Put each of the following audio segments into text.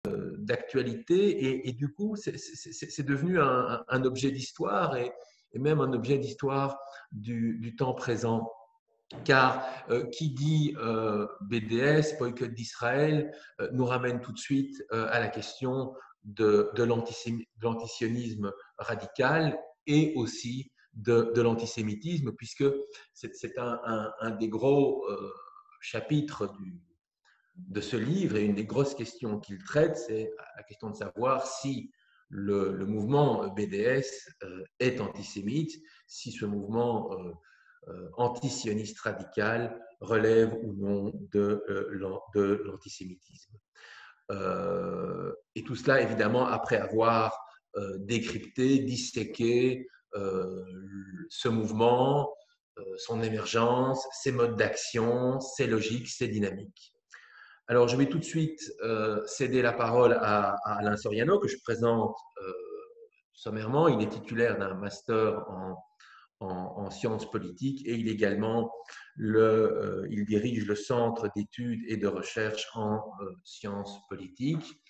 d'actualité et du coup, c'est devenu un objet d'histoire et même un objet d'histoire du temps présent. Car qui dit BDS, boycott d'Israël, nous ramène tout de suite à la question de l'antisionisme radical et aussi de l'antisémitisme, puisque c'est un des gros chapitres de ce livre et une des grosses questions qu'il traite, c'est la question de savoir si le mouvement BDS est antisémite, si ce mouvement antisioniste radical relève ou non de l'antisémitisme. Et tout cela, évidemment, après avoir décrypté, disséqué ce mouvement, son émergence, ses modes d'action, ses logiques, ses dynamiques. Alors, je vais tout de suite céder la parole à Alain Soriano, que je présente sommairement. Il est titulaire d'un master en sciences politiques et il dirige le Centre d'études et de recherche en sciences politiques.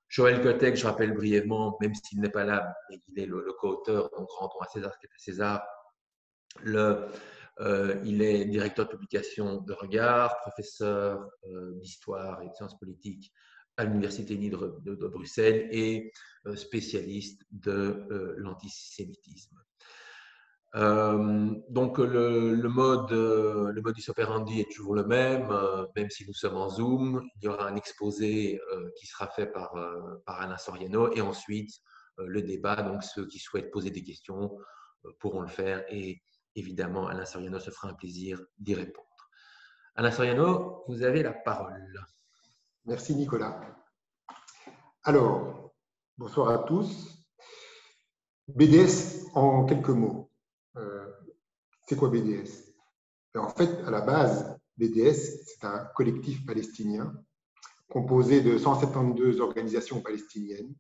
Joël Gottec, je rappelle brièvement, même s'il n'est pas là, il est le co-auteur, donc rendons à César ce qui est à César. Il est directeur de publication de Regard, professeur d'histoire et de sciences politiques à l'Université libre de Bruxelles et spécialiste de l'antisémitisme. Donc le modus operandi est toujours le même si nous sommes en Zoom. Il y aura un exposé qui sera fait par Alain Soriano et ensuite le débat. Donc ceux qui souhaitent poser des questions pourront le faire et évidemment Alain Soriano se fera un plaisir d'y répondre. Alain Soriano, vous avez la parole. Merci Nicolas. Alors, bonsoir à tous. BDS en quelques mots. C'est quoi BDS? En fait, à la base, BDS, c'est un collectif palestinien composé de 172 organisations palestiniennes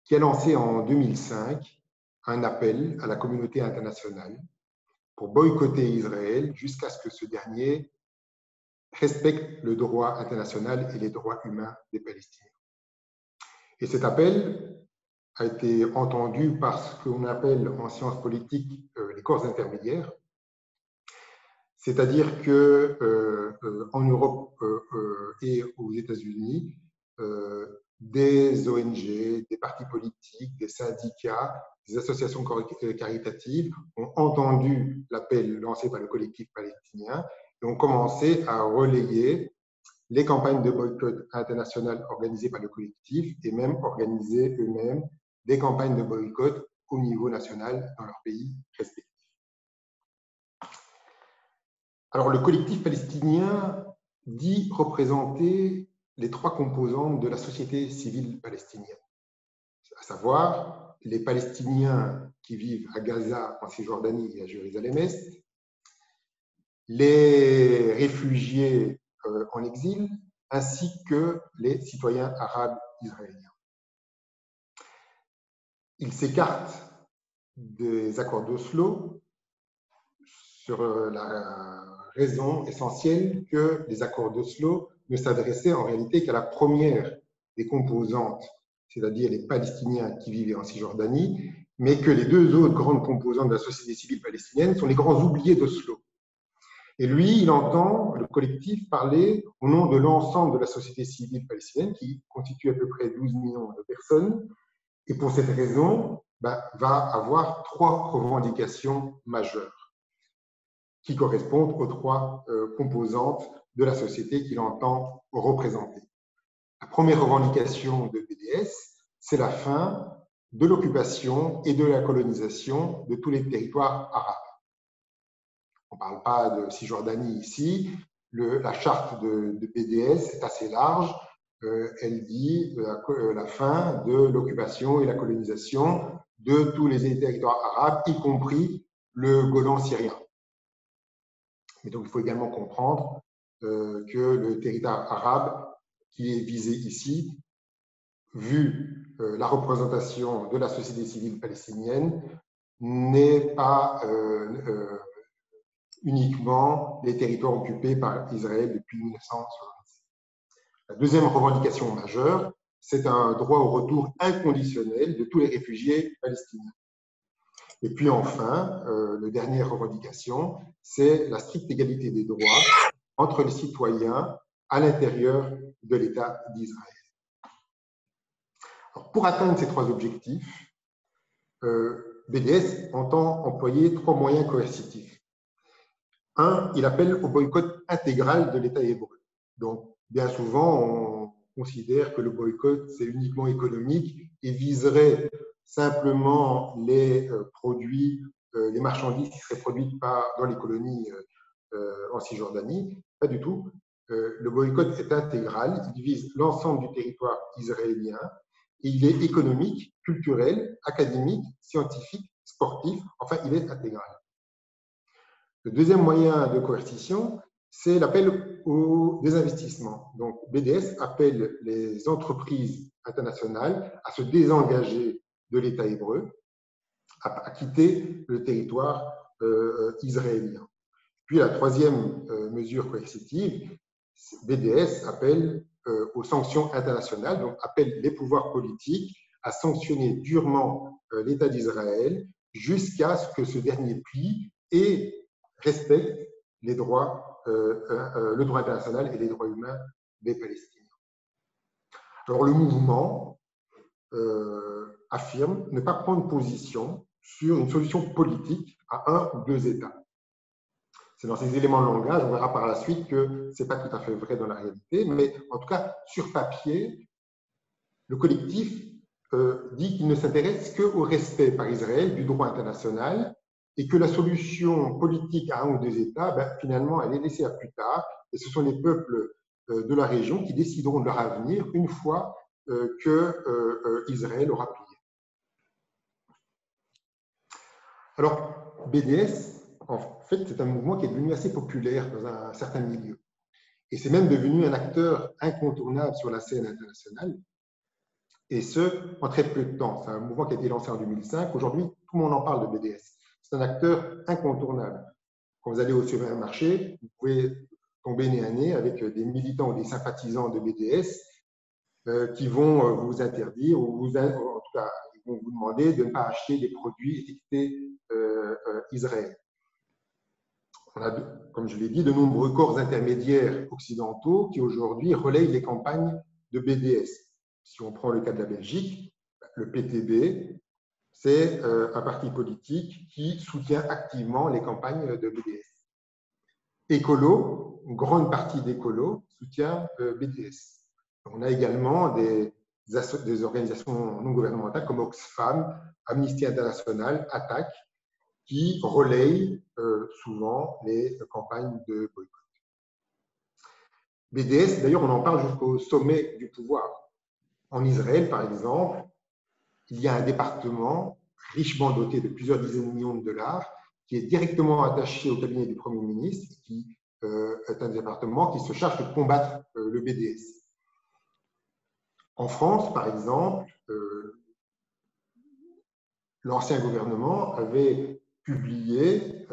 qui a lancé en 2005 un appel à la communauté internationale pour boycotter Israël jusqu'à ce que ce dernier respecte le droit international et les droits humains des Palestiniens. Et cet appel a été entendu par ce qu'on appelle en sciences politiques les corps intermédiaires, c'est-à-dire qu'en Europe et aux États-Unis, des ONG, des partis politiques, des syndicats, des associations caritatives ont entendu l'appel lancé par le collectif palestinien et ont commencé à relayer les campagnes de boycott international organisées par le collectif et même organiser eux-mêmes des campagnes de boycott au niveau national dans leur pays respectifs. Alors, le collectif palestinien dit représenter les trois composantes de la société civile palestinienne, à savoir les Palestiniens qui vivent à Gaza, en Cisjordanie et à Jérusalem-Est, les réfugiés en exil, ainsi que les citoyens arabes israéliens. Ils s'écartent des accords d'Oslo sur la raison essentielle que les accords d'Oslo ne s'adressaient en réalité qu'à la première des composantes, c'est-à-dire les Palestiniens qui vivaient en Cisjordanie, mais que les deux autres grandes composantes de la société civile palestinienne sont les grands oubliés d'Oslo. Et lui, il entend le collectif parler au nom de l'ensemble de la société civile palestinienne, qui constitue à peu près 12 millions de personnes, et pour cette raison, va avoir trois revendications majeures qui correspondent aux trois composantes de la société qu'il entend représenter. La première revendication de BDS, c'est la fin de l'occupation et de la colonisation de tous les territoires arabes. On ne parle pas de Cisjordanie ici. La charte de BDS est assez large. Elle dit la fin de l'occupation et la colonisation de tous les territoires arabes, y compris le Golan syrien. Mais donc, il faut également comprendre que le territoire arabe qui est visé ici, vu la représentation de la société civile palestinienne, n'est pas uniquement les territoires occupés par Israël depuis 1967. La deuxième revendication majeure, c'est un droit au retour inconditionnel de tous les réfugiés palestiniens. Et puis enfin, la dernière revendication, c'est la stricte égalité des droits entre les citoyens à l'intérieur de l'État d'Israël. Pour atteindre ces trois objectifs, BDS entend employer trois moyens coercitifs. Un, il appelle au boycott intégral de l'État hébreu. Donc, bien souvent, on considère que le boycott, c'est uniquement économique et viserait simplement les produits, les marchandises qui seraient produites dans les colonies en Cisjordanie. Pas du tout. Le boycott est intégral, il vise l'ensemble du territoire israélien et il est économique, culturel, académique, scientifique, sportif, enfin, il est intégral. Le deuxième moyen de coercition, c'est l'appel au désinvestissement. Donc, BDS appelle les entreprises internationales à se désengager de l'État hébreu, à quitter le territoire israélien. Puis la troisième mesure coercitive, BDS appelle aux sanctions internationales, donc appelle les pouvoirs politiques à sanctionner durement l'État d'Israël jusqu'à ce que ce dernier plie et respecte les droits, le droit international et les droits humains des Palestiniens. Alors le mouvement affirme ne pas prendre position sur une solution politique à un ou deux États. C'est dans ces éléments de langage, on verra par la suite que ce n'est pas tout à fait vrai dans la réalité, mais en tout cas, sur papier, le collectif dit qu'il ne s'intéresse qu'au respect par Israël du droit international et que la solution politique à un ou deux États, finalement, elle est laissée à plus tard, et ce sont les peuples de la région qui décideront de leur avenir une fois que Israël aura plié. Alors, BDS, en fait, c'est un mouvement qui est devenu assez populaire dans un certain milieu. Et c'est même devenu un acteur incontournable sur la scène internationale, et ce, en très peu de temps. C'est un mouvement qui a été lancé en 2005. Aujourd'hui, tout le monde en parle de BDS. C'est un acteur incontournable. Quand vous allez au supermarché, vous pouvez tomber nez à nez avec des militants ou des sympathisants de BDS qui vont vous interdire, ou en tout cas, ils vont vous demander de ne pas acheter des produits étiquetés Israël. On a, comme je l'ai dit, de nombreux corps intermédiaires occidentaux qui aujourd'hui relayent les campagnes de BDS. Si on prend le cas de la Belgique, le PTB, c'est un parti politique qui soutient activement les campagnes de BDS. Écolo, une grande partie d'Écolo soutient BDS. On a également des organisations non gouvernementales comme Oxfam, Amnesty International, ATTAC, qui relayent souvent les campagnes de boycott. BDS, d'ailleurs, on en parle jusqu'au sommet du pouvoir. En Israël, par exemple, il y a un département richement doté de plusieurs dizaines de millions de dollars qui est directement attaché au cabinet du Premier ministre, qui est un département qui se charge de combattre le BDS. En France, par exemple, l'ancien gouvernement avait publié,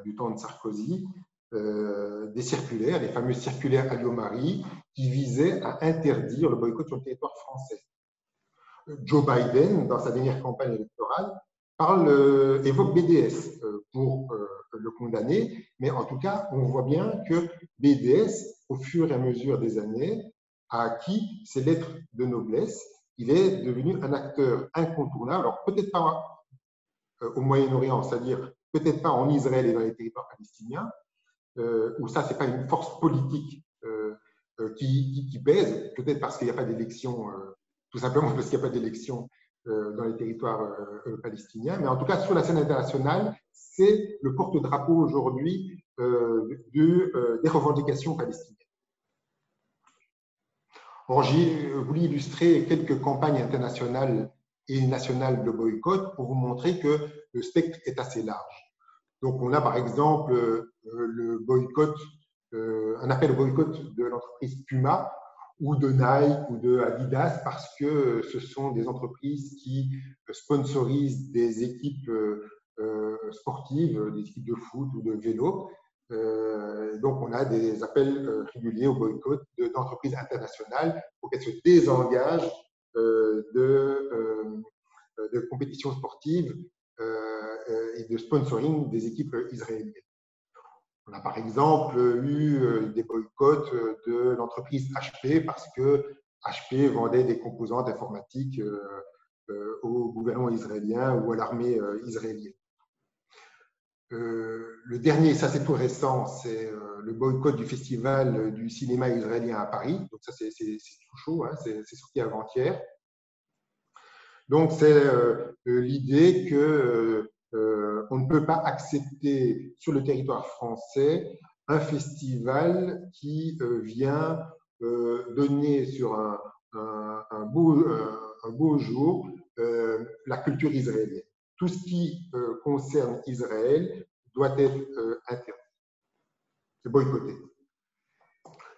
du temps de Sarkozy, des circulaires, les fameuses circulaires Alliot-Marie, qui visaient à interdire le boycott sur le territoire français. Joe Biden, dans sa dernière campagne électorale, évoque BDS pour le condamner, mais en tout cas, on voit bien que BDS, au fur et à mesure des années, a acquis ses lettres de noblesse. Il est devenu un acteur incontournable, alors peut-être pas au Moyen-Orient, c'est-à-dire peut-être pas en Israël et dans les territoires palestiniens, où ça, c'est pas une force politique qui pèse, peut-être parce qu'il n'y a pas d'élection, tout simplement parce qu'il n'y a pas d'élection dans les territoires palestiniens, mais en tout cas, sur la scène internationale, c'est le porte-drapeau aujourd'hui des revendications palestiniennes. Or, j'ai voulu illustrer quelques campagnes internationales et nationales de boycott pour vous montrer que le spectre est assez large. Donc, on a par exemple le boycott, un appel au boycott de l'entreprise Puma ou de Nike ou de Adidas parce que ce sont des entreprises qui sponsorisent des équipes sportives, des équipes de foot ou de vélo. Donc, on a des appels réguliers au boycott d'entreprises internationales pour qu'elles se désengagent de compétitions sportives et de sponsoring des équipes israéliennes. On a par exemple eu des boycotts de l'entreprise HP parce que HP vendait des composantes informatiques au gouvernement israélien ou à l'armée israélienne. Le dernier, ça c'est tout récent, c'est le boycott du festival du cinéma israélien à Paris. Donc ça c'est tout chaud, hein, c'est sorti avant-hier. Donc c'est l'idée que on ne peut pas accepter sur le territoire français un festival qui vient donner sur un beau jour la culture israélienne. Tout ce qui concerne Israël doit être interdit, boycotté.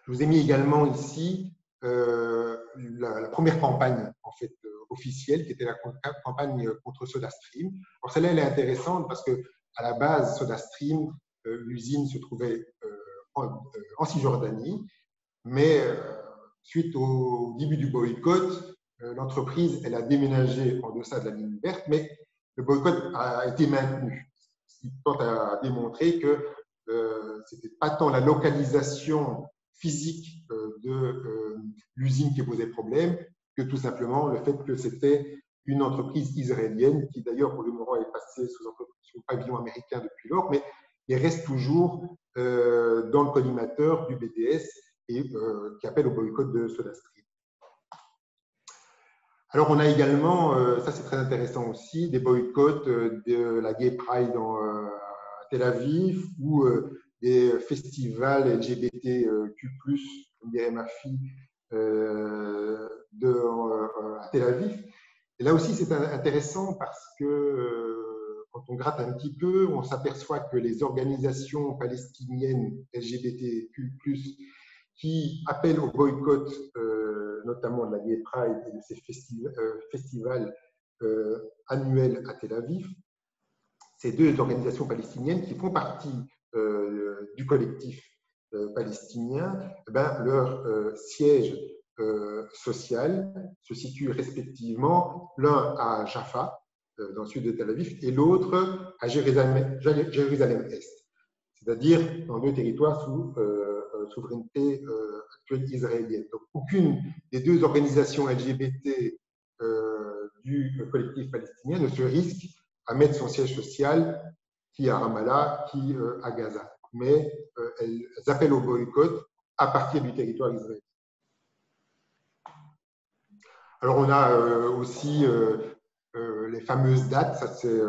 Je vous ai mis également ici la première campagne en fait, officielle, qui était la campagne contre SodaStream. Alors celle-là, elle est intéressante parce que à la base, SodaStream, l'usine se trouvait en Cisjordanie, mais suite au début du boycott, l'entreprise elle a déménagé en deçà de la ligne verte, mais le boycott a été maintenu, ce qui tente à démontrer que ce n'était pas tant la localisation physique de l'usine qui posait problème, que tout simplement le fait que c'était une entreprise israélienne qui d'ailleurs pour le moment est passée sous pavillon américain depuis lors, mais il reste toujours dans le collimateur du BDS et qui appelle au boycott de SodaStream. Alors on a également, ça c'est très intéressant aussi, des boycotts de la Gay Pride à Tel Aviv ou des festivals LGBTQ+, comme dirait ma fille, à Tel Aviv. Et là aussi, c'est intéressant parce que quand on gratte un petit peu, on s'aperçoit que les organisations palestiniennes LGBTQ+, qui appellent au boycott, notamment de la Gay Pride et de ces festivals annuels à Tel Aviv, ces deux organisations palestiniennes qui font partie du collectif palestinien, leur siège social se situe respectivement l'un à Jaffa, dans le sud de Tel Aviv, et l'autre à Jérusalem-Est, c'est-à-dire dans deux territoires sous souveraineté actuelle israélienne. Donc, aucune des deux organisations LGBT du collectif palestinien ne se risque à mettre son siège social qui à Ramallah, qui à Gaza. Mais elles appellent au boycott à partir du territoire israélien. Alors on a aussi les fameuses dates, ça c'est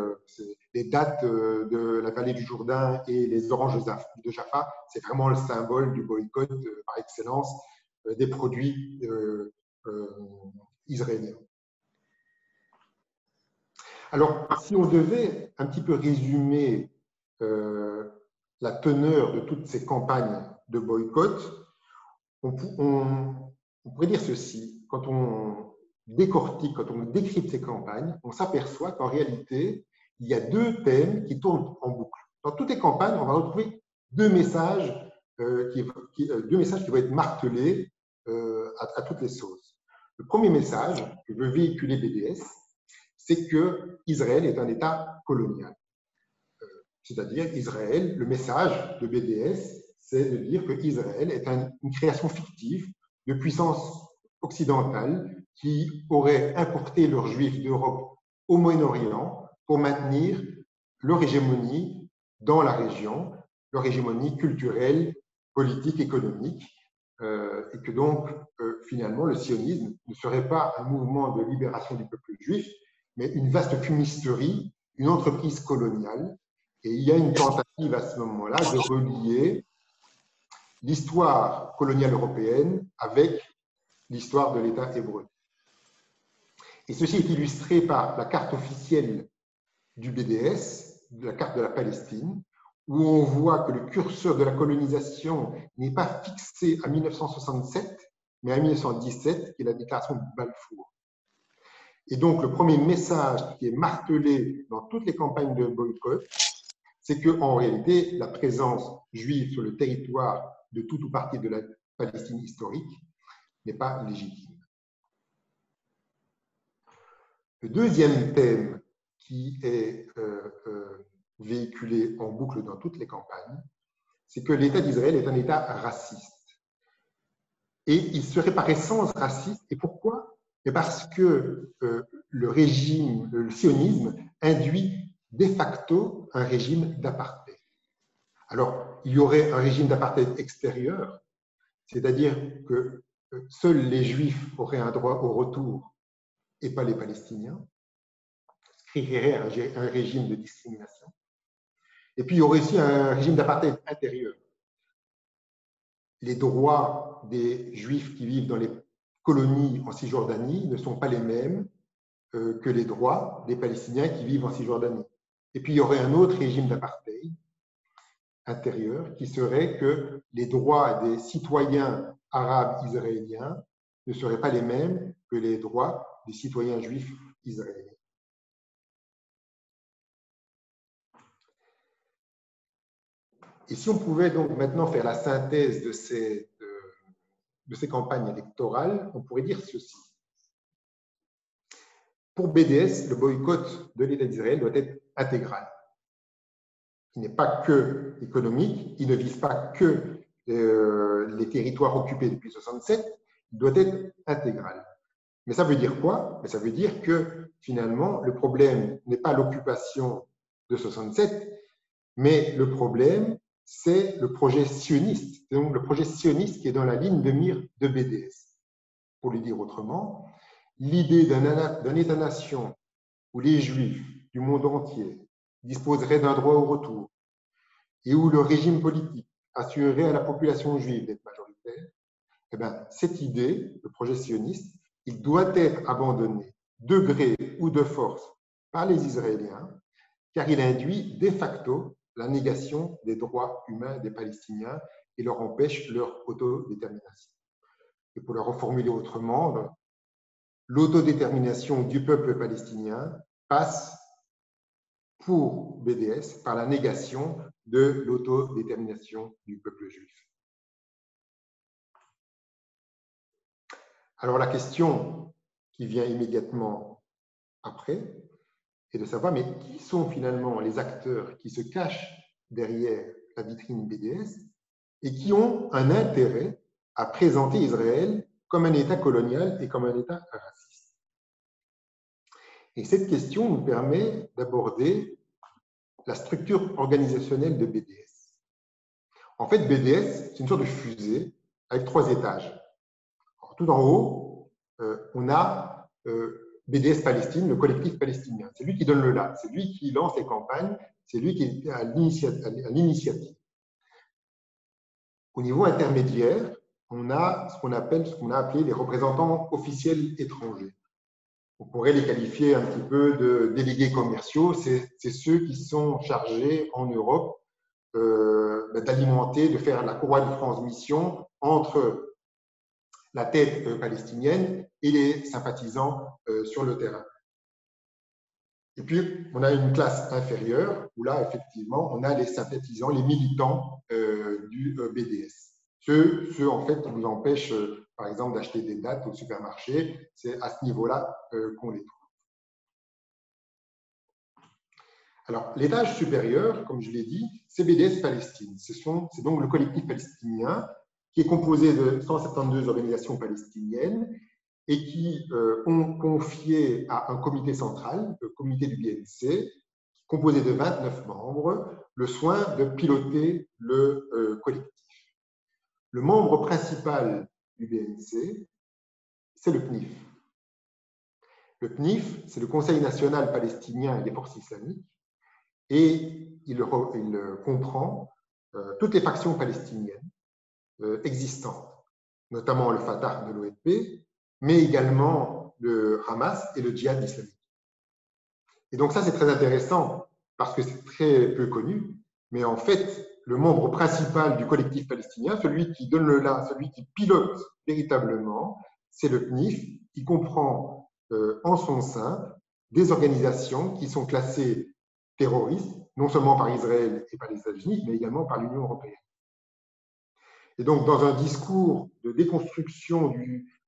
les dates de la vallée du Jourdain et les oranges de Jaffa, c'est vraiment le symbole du boycott par excellence des produits israéliens. Alors, si on devait un petit peu résumer la teneur de toutes ces campagnes de boycott, on pourrait dire ceci. Quand on décortique, quand on décrypte ces campagnes, on s'aperçoit qu'en réalité, il y a deux thèmes qui tournent en boucle. Dans toutes les campagnes, on va retrouver deux messages qui vont être martelés à toutes les sauces. Le premier message que veut véhiculer BDS, c'est que Israël est un État colonial. C'est-à-dire Israël, le message de BDS, c'est de dire que Israël est une création fictive de puissance occidentale qui aurait importé leurs juifs d'Europe au Moyen-Orient pour maintenir leur hégémonie dans la région, leur hégémonie culturelle, politique, économique, et que donc, finalement, le sionisme ne serait pas un mouvement de libération du peuple juif, mais une vaste fumisterie, une entreprise coloniale. Et il y a une tentative à ce moment-là de relier l'histoire coloniale européenne avec l'histoire de l'État hébreu. Et ceci est illustré par la carte officielle du BDS, la carte de la Palestine, où on voit que le curseur de la colonisation n'est pas fixé à 1967, mais à 1917, qui est la déclaration de Balfour. Et donc, le premier message qui est martelé dans toutes les campagnes de boycott, c'est qu'en réalité, la présence juive sur le territoire de tout ou partie de la Palestine historique n'est pas légitime. Le deuxième thème qui est véhiculé en boucle dans toutes les campagnes, c'est que l'État d'Israël est un État raciste. Et il serait par essence raciste. Et pourquoi? Parce que le régime, le sionisme, induit de facto un régime d'apartheid. Alors, il y aurait un régime d'apartheid extérieur, c'est-à-dire que seuls les Juifs auraient un droit au retour et pas les Palestiniens, ce qui créerait un régime de discrimination. Et puis, il y aurait aussi un régime d'apartheid intérieur. Les droits des Juifs qui vivent dans les colonies en Cisjordanie ne sont pas les mêmes que les droits des Palestiniens qui vivent en Cisjordanie. Et puis, il y aurait un autre régime d'apartheid intérieur qui serait que les droits des citoyens arabes israéliens ne seraient pas les mêmes que les droits des citoyens juifs israéliens. Et si on pouvait donc maintenant faire la synthèse de ces campagnes électorales, on pourrait dire ceci. Pour BDS, le boycott de l'État d'Israël doit être intégral. Il n'est pas que économique, il ne vise pas que les territoires occupés depuis 1967, il doit être intégral. Mais ça veut dire quoi? Ça veut dire que finalement, le problème n'est pas l'occupation de 1967, mais le problème, c'est le projet sioniste. C'est donc le projet sioniste qui est dans la ligne de mire de BDS. Pour le dire autrement, l'idée d'un État-nation où les Juifs du monde entier disposeraient d'un droit au retour et où le régime politique assurerait à la population juive d'être majoritaire, eh bien, cette idée, le projet sioniste, il doit être abandonné de gré ou de force par les Israéliens, car il induit de facto la négation des droits humains des Palestiniens et leur empêche leur autodétermination. Et pour le reformuler autrement, l'autodétermination du peuple palestinien passe pour BDS par la négation de l'autodétermination du peuple juif. Alors la question qui vient immédiatement après est de savoir, mais qui sont finalement les acteurs qui se cachent derrière la vitrine BDS et qui ont un intérêt à présenter Israël comme un État colonial et comme un État raciste. Et cette question nous permet d'aborder la structure organisationnelle de BDS. En fait, BDS, c'est une sorte de fusée avec 3 étages. Alors, tout en haut, on a BDS Palestine, le collectif palestinien. C'est lui qui donne le là, c'est lui qui lance les campagnes, c'est lui qui est à l'initiative. Au niveau intermédiaire, on a ce qu'on a appelé les représentants officiels étrangers. On pourrait les qualifier un petit peu de délégués commerciaux. C'est ceux qui sont chargés en Europe d'alimenter, de faire la courroie de transmission entre la tête palestinienne et les sympathisants sur le terrain. Et puis, on a une classe inférieure où là, effectivement, on a les sympathisants, les militants du BDS. Ceux, en fait, qui vous empêchent, par exemple, d'acheter des dates au supermarché. C'est à ce niveau-là qu'on les trouve. Alors, l'étage supérieur, comme je l'ai dit, c'est BDS Palestine. C'est donc le collectif palestinien qui est composé de 172 organisations palestiniennes et qui ont confié à un comité central, le comité du BNC, composé de 29 membres, le soin de piloter le collectif. Le membre principal du BNC, c'est le PNIF. Le PNIF, c'est le Conseil national palestinien des forces islamiques, et il comprend toutes les factions palestiniennes existantes, notamment le Fatah de l'OLP, mais également le Hamas et le djihad islamique. Et donc ça, c'est très intéressant parce que c'est très peu connu, mais en fait, le membre principal du collectif palestinien, celui qui donne le là, celui qui pilote véritablement, c'est le PNIF, qui comprend en son sein des organisations qui sont classées terroriste, non seulement par Israël et par les États-Unis, mais également par l'Union européenne. Et donc, dans un discours de déconstruction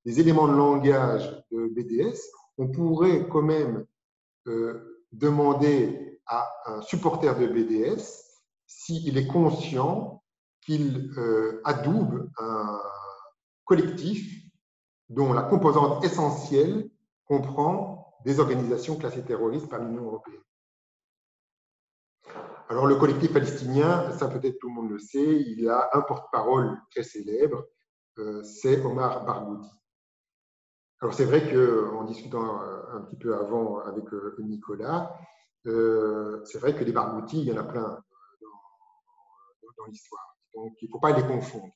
des éléments de langage de BDS, on pourrait quand même demander à un supporter de BDS s'il est conscient qu'il adoube un collectif dont la composante essentielle comprend des organisations classées terroristes par l'Union européenne. Alors, le collectif palestinien, ça peut-être tout le monde le sait, il y a un porte-parole très célèbre, c'est Omar Barghouti. Alors, c'est vrai qu'en discutant un petit peu avant avec Nicolas, c'est vrai que les Barghouti, il y en a plein dans l'histoire. Donc, il ne faut pas les confondre.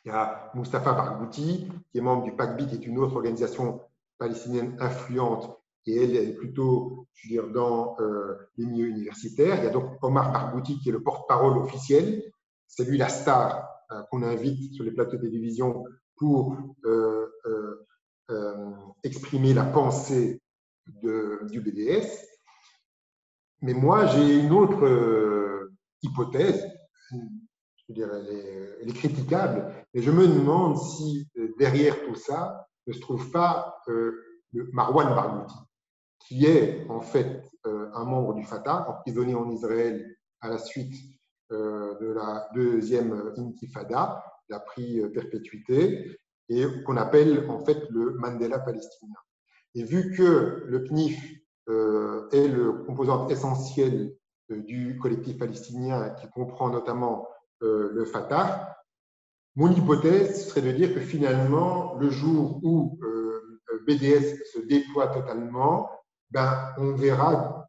Il y a Mustapha Barghouti, qui est membre du PACBI, qui est une autre organisation palestinienne influente, et elle est plutôt, je veux dire, dans les milieux universitaires. Il y a donc Omar Barghouti, qui est le porte-parole officiel. C'est lui la star qu'on invite sur les plateaux de télévision pour exprimer la pensée du BDS. Mais moi, j'ai une autre hypothèse. Je veux dire, elle est critiquable, mais je me demande si derrière tout ça ne se trouve pas le Marwan Barghouti, qui est en fait un membre du Fatah, emprisonné en Israël à la suite de la deuxième intifada, il a pris perpétuité, et qu'on appelle en fait le Mandela palestinien. Et vu que le PNIF est le composante essentielle du collectif palestinien, qui comprend notamment le Fatah, mon hypothèse serait de dire que finalement, le jour où BDS se déploie totalement, ben, on verra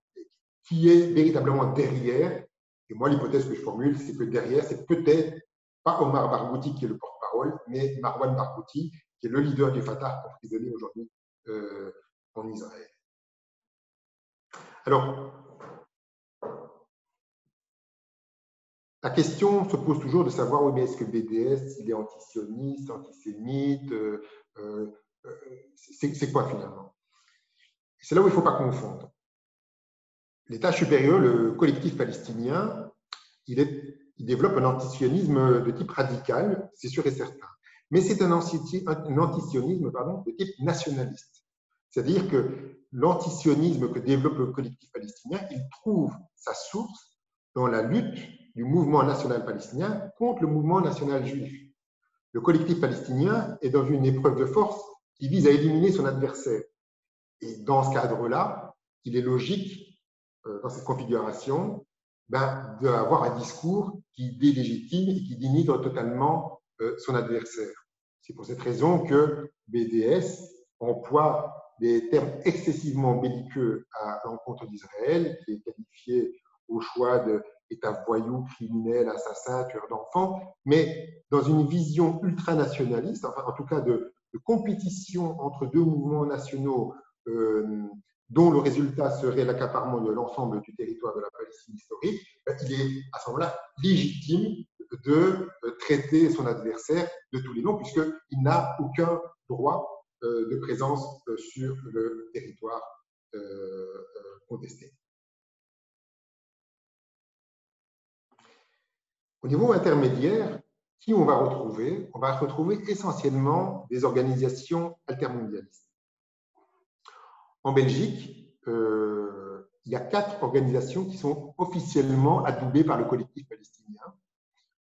qui est véritablement derrière. Et moi, l'hypothèse que je formule, c'est que derrière, c'est peut-être pas Omar Barghouti qui est le porte-parole, mais Marwan Barghouti, qui est le leader du Fatah emprisonné aujourd'hui en Israël. Alors, la question se pose toujours de savoir, oui, mais est-ce que BDS, il est antisioniste, antisémite, c'est quoi finalement? C'est là où il ne faut pas confondre. L'État supérieur, le collectif palestinien, il développe un antisionisme de type radical, c'est sûr et certain. Mais c'est un antisionisme de type nationaliste. C'est-à-dire que l'antisionisme que développe le collectif palestinien, il trouve sa source dans la lutte du mouvement national palestinien contre le mouvement national juif. Le collectif palestinien est dans une épreuve de force qui vise à éliminer son adversaire. Et dans ce cadre-là, il est logique, dans cette configuration, d'avoir un discours qui délégitime et qui dénigre totalement son adversaire. C'est pour cette raison que BDS emploie des termes excessivement belliqueux à l'encontre d'Israël, qui est qualifié au choix d'État voyou, criminel, assassin, tueur d'enfants, mais dans une vision ultranationaliste, enfin, en tout cas de compétition entre deux mouvements nationaux dont le résultat serait l'accaparement de l'ensemble du territoire de la Palestine historique, il est à ce moment-là légitime de traiter son adversaire de tous les noms, puisqu'il n'a aucun droit de présence sur le territoire contesté. Au niveau intermédiaire, qui on va retrouver? On va retrouver essentiellement des organisations altermondialistes. En Belgique, il y a 4 organisations qui sont officiellement adoubées par le collectif palestinien.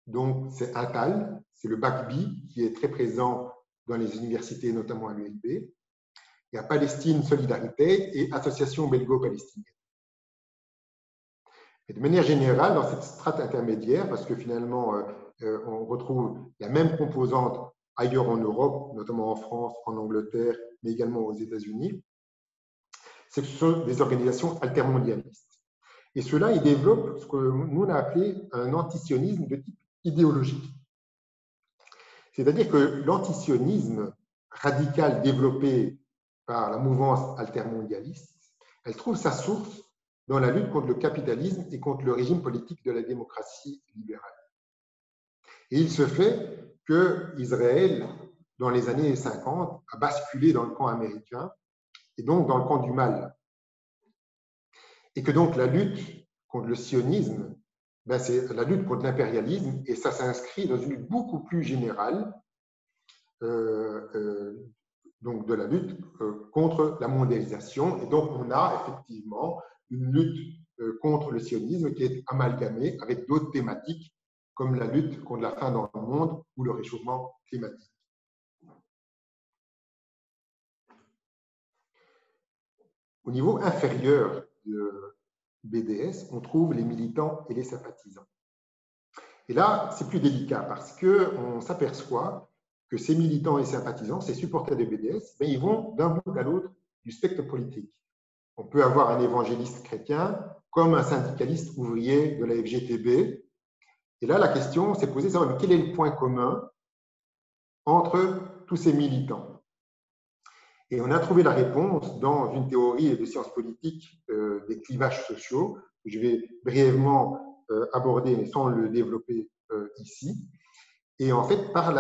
Donc, c'est ATAL, c'est le BACBI, qui est très présent dans les universités, notamment à l'ULB. Il y a Palestine Solidarité et Association belgo-palestinienne. Et de manière générale, dans cette strate intermédiaire, parce que finalement, on retrouve la même composante ailleurs en Europe, notamment en France, en Angleterre, mais également aux États-Unis, c'est que ce sont des organisations altermondialistes. Et ceux-là, ils développent ce que nous on a appelé un antisionisme de type idéologique. C'est-à-dire que l'antisionisme radical développé par la mouvance altermondialiste, elle trouve sa source dans la lutte contre le capitalisme et contre le régime politique de la démocratie libérale. Et il se fait que Israël, dans les années 50, a basculé dans le camp américain et donc dans le camp du mal. Et que donc la lutte contre le sionisme, ben, c'est la lutte contre l'impérialisme, et ça s'inscrit dans une lutte beaucoup plus générale, donc de la lutte contre la mondialisation. Et donc on a effectivement une lutte contre le sionisme qui est amalgamée avec d'autres thématiques comme la lutte contre la faim dans le monde ou le réchauffement climatique. Au niveau inférieur de BDS, on trouve les militants et les sympathisants. Et là, c'est plus délicat parce qu'on s'aperçoit que ces militants et sympathisants, ces supporters de BDS, ben, ils vont d'un bout à l'autre du spectre politique. On peut avoir un évangéliste chrétien comme un syndicaliste ouvrier de la FGTB. Et là, la question s'est posée, c'est quel est le point commun entre tous ces militants? Et on a trouvé la réponse dans une théorie de sciences politiques des clivages sociaux, que je vais brièvement aborder, mais sans le développer ici. Et en fait, par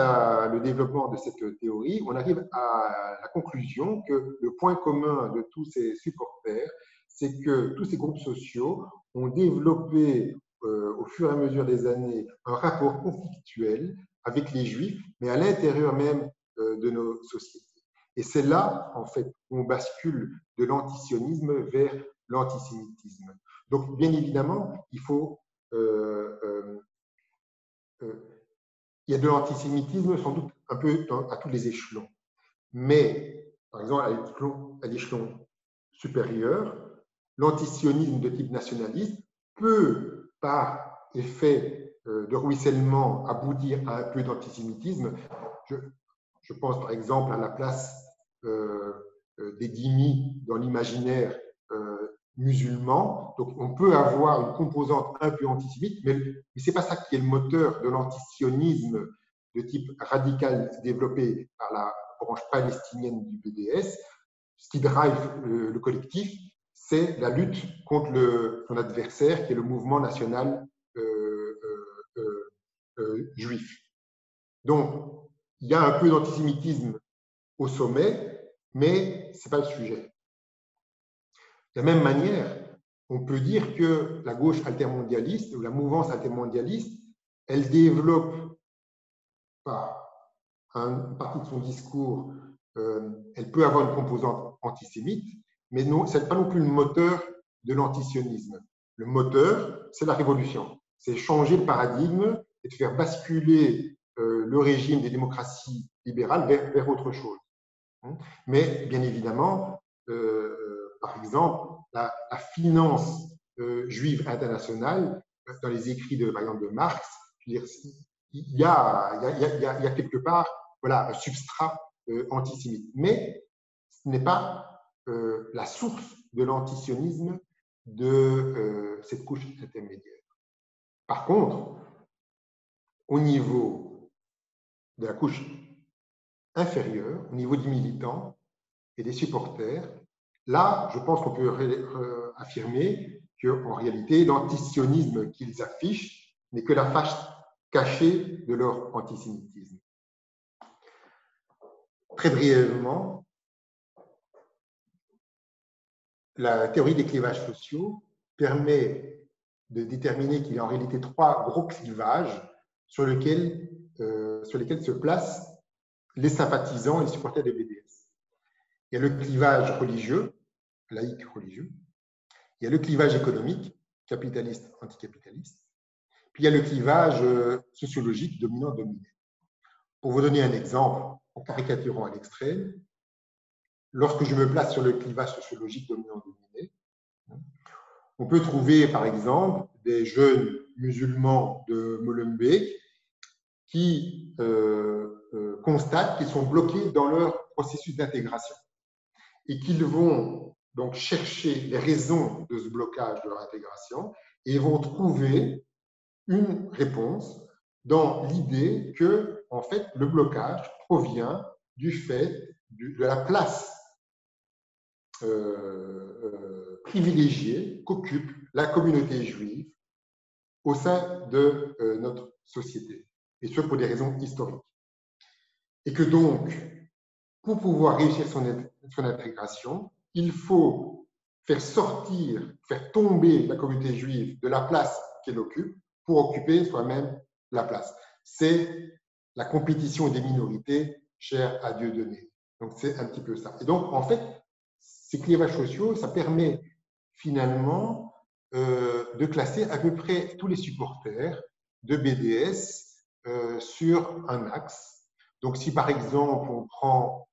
le développement de cette théorie, on arrive à la conclusion que le point commun de tous ces supporters, c'est que tous ces groupes sociaux ont développé au fur et à mesure des années un rapport conflictuel avec les Juifs, mais à l'intérieur même de nos sociétés. Et c'est là, en fait, qu'on bascule de l'antisionisme vers l'antisémitisme. Donc, bien évidemment, il y a de l'antisémitisme sans doute un peu à tous les échelons. Mais, par exemple, à l'échelon supérieur, l'antisionisme de type nationaliste peut, par effet de ruissellement, aboutir à un peu d'antisémitisme. Je pense par exemple à la place des dhimmis dans l'imaginaire musulman. Donc on peut avoir une composante un peu antisémite, mais ce n'est pas ça qui est le moteur de l'antisionisme de type radical développé par la branche palestinienne du BDS. Ce qui drive le collectif, c'est la lutte contre son adversaire, qui est le mouvement national juif. Donc, il y a un peu d'antisémitisme au sommet, mais ce n'est pas le sujet. De la même manière, on peut dire que la gauche altermondialiste ou la mouvance altermondialiste, elle développe par une partie de son discours, elle peut avoir une composante antisémite, mais ce n'est pas non plus le moteur de l'antisionisme. Le moteur, c'est la révolution. C'est changer le paradigme et de faire basculer le régime des démocraties libérales vers autre chose. Mais bien évidemment, par exemple, la finance juive internationale, dans les écrits par exemple, de Marx, je veux dire, il y a quelque part voilà, un substrat antisémite. Mais ce n'est pas la source de l'antisionisme de cette couche intermédiaire. Par contre, au niveau de la couche inférieure, au niveau des militants et des supporters, là, je pense qu'on peut affirmer qu'en réalité, l'antisionisme qu'ils affichent n'est que la face cachée de leur antisémitisme. Très brièvement, la théorie des clivages sociaux permet de déterminer qu'il y a en réalité trois gros clivages sur lesquels se placent les sympathisants et les supporters des BDS. Il y a le clivage religieux, laïque religieux, il y a le clivage économique, capitaliste, anticapitaliste, puis il y a le clivage sociologique, dominant-dominé. Pour vous donner un exemple, en caricaturant à l'extrême, lorsque je me place sur le clivage sociologique dominant-dominé, on peut trouver par exemple des jeunes musulmans de Molenbeek qui constatent qu'ils sont bloqués dans leur processus d'intégration et qu'ils vont donc chercher les raisons de ce blocage de leur intégration et vont trouver une réponse dans l'idée que, en fait, le blocage provient du fait de la place privilégiée qu'occupe la communauté juive au sein de notre société, et ce pour des raisons historiques. Et que donc, pour pouvoir réussir son intégration, il faut faire sortir, faire tomber la communauté juive de la place qu'elle occupe pour occuper soi-même la place. C'est la compétition des minorités chère à Dieudonné. Donc, c'est un petit peu ça. Et donc, en fait, ces clivages sociaux, ça permet finalement de classer à peu près tous les supporters de BDS sur un axe. Donc, si par exemple, on prend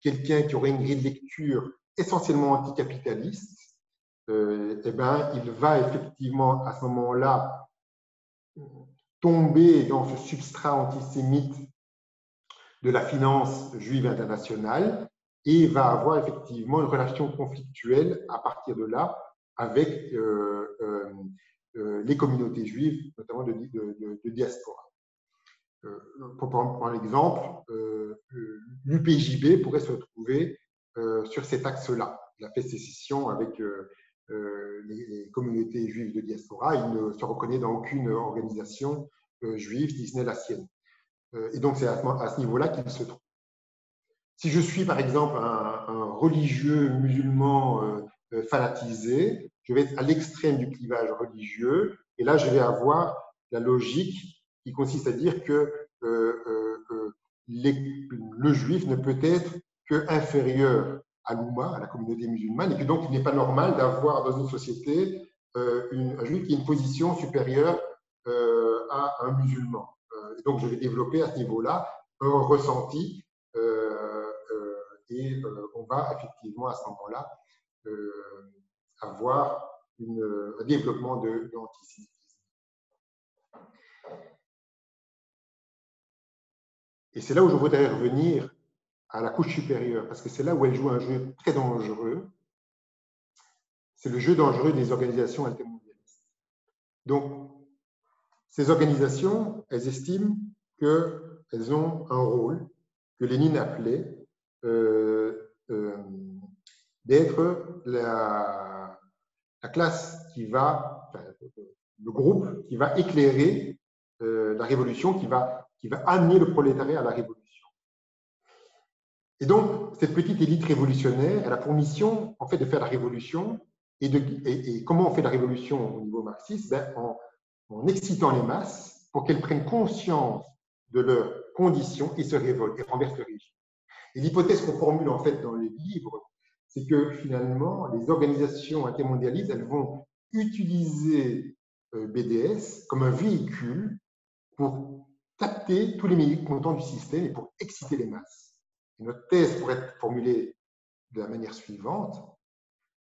quelqu'un qui aurait une grille de lecture essentiellement anticapitaliste, eh ben, il va effectivement à ce moment-là tomber dans ce substrat antisémite de la finance juive internationale et va avoir effectivement une relation conflictuelle à partir de là avec les communautés juives, notamment de diaspora. Pour prendre l'exemple, l'UPJB pourrait se retrouver sur cet axe-là. Il a fait sécession avec les communautés juives de diaspora. Il ne se reconnaît dans aucune organisation juive, si ce n'est la sienne. Et donc, c'est à ce niveau-là qu'il se trouve. Si je suis, par exemple, un religieux musulman fanatisé, je vais être à l'extrême du clivage religieux, et là, je vais avoir la logique qui consiste à dire que le juif ne peut être qu'inférieur à l'Oumma, à la communauté musulmane, et que donc il n'est pas normal d'avoir dans une société un juif qui a une position supérieure à un musulman. Et donc je vais développer à ce niveau-là un ressenti et on va effectivement à ce moment-là avoir un développement de l'antisémitisme. Et c'est là où je voudrais revenir à la couche supérieure, parce que c'est là où elle joue un jeu très dangereux. C'est le jeu dangereux des organisations intermondialistes. Donc, ces organisations, elles estiment qu'elles ont un rôle que Lénine appelait d'être la classe qui va, enfin, le groupe qui va éclairer la révolution, qui va amener le prolétariat à la révolution. Et donc, cette petite élite révolutionnaire, elle a pour mission, en fait, de faire la révolution. Et comment on fait la révolution au niveau marxiste? En excitant les masses pour qu'elles prennent conscience de leurs conditions et se révoltent et renversent le régime. Et l'hypothèse qu'on formule en fait dans les livres, c'est que finalement, les organisations intermondialistes, elles vont utiliser BDS comme un véhicule pour capter tous les mécontents du système et pour exciter les masses. Et notre thèse pourrait être formulée de la manière suivante.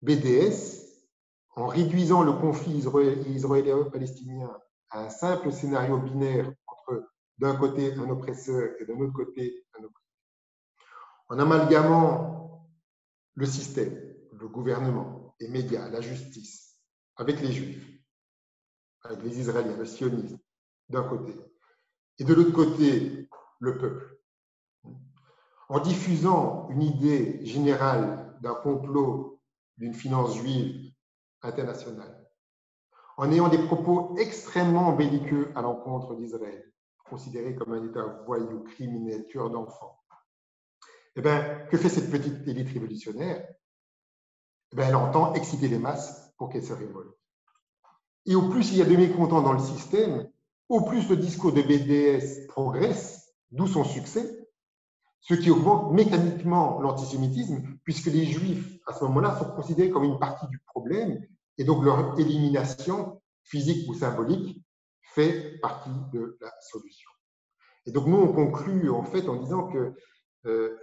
BDS, en réduisant le conflit israélo-palestinien à un simple scénario binaire entre d'un côté un oppresseur et d'un autre côté un oppresseur, en amalgamant le système, le gouvernement, les médias, la justice, avec les Juifs, avec les Israéliens, le sionisme, d'un côté, et de l'autre côté, le peuple. En diffusant une idée générale d'un complot d'une finance juive internationale, en ayant des propos extrêmement belliqueux à l'encontre d'Israël, considéré comme un État voyou, criminel, tueur d'enfants, eh bien, que fait cette petite élite révolutionnaire? Eh bien, elle entend exciter les masses pour qu'elles se révoltent. Et au plus il y a de mécontents dans le système, au plus le discours de BDS progresse, d'où son succès, ce qui augmente mécaniquement l'antisémitisme, puisque les Juifs, à ce moment-là, sont considérés comme une partie du problème, et donc leur élimination, physique ou symbolique, fait partie de la solution. Et donc nous, on conclut en fait en disant que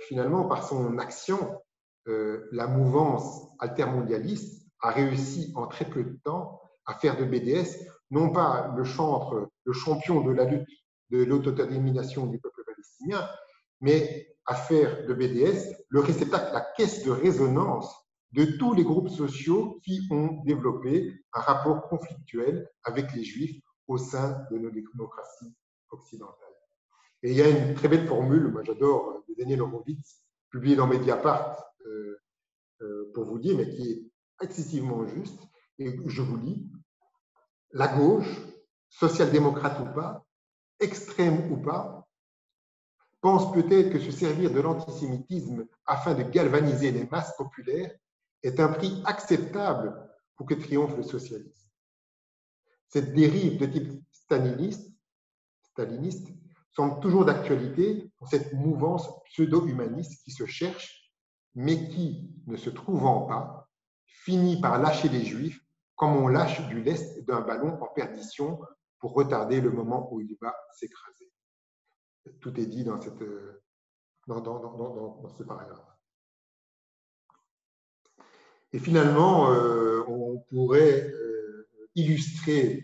finalement, par son action, la mouvance altermondialiste a réussi en très peu de temps à faire de BDS non pas le champion de la lutte de l'autodétermination du peuple palestinien, mais à faire de BDS le réceptacle, la caisse de résonance de tous les groupes sociaux qui ont développé un rapport conflictuel avec les Juifs au sein de nos démocraties occidentales. Et il y a une très belle formule, moi j'adore, de Daniel Horowitz, publiée dans Mediapart, pour vous dire, mais qui est excessivement juste, et je vous lis: la gauche, social-démocrate ou pas, extrême ou pas, pense peut-être que se servir de l'antisémitisme afin de galvaniser les masses populaires est un prix acceptable pour que triomphe le socialisme. Cette dérive de type staliniste semble toujours d'actualité pour cette mouvance pseudo-humaniste qui se cherche, mais qui, ne se trouvant pas, finit par lâcher les Juifs comme on lâche du lest d'un ballon en perdition pour retarder le moment où il va s'écraser. Tout est dit dans ce paragraphe. Et finalement, on pourrait illustrer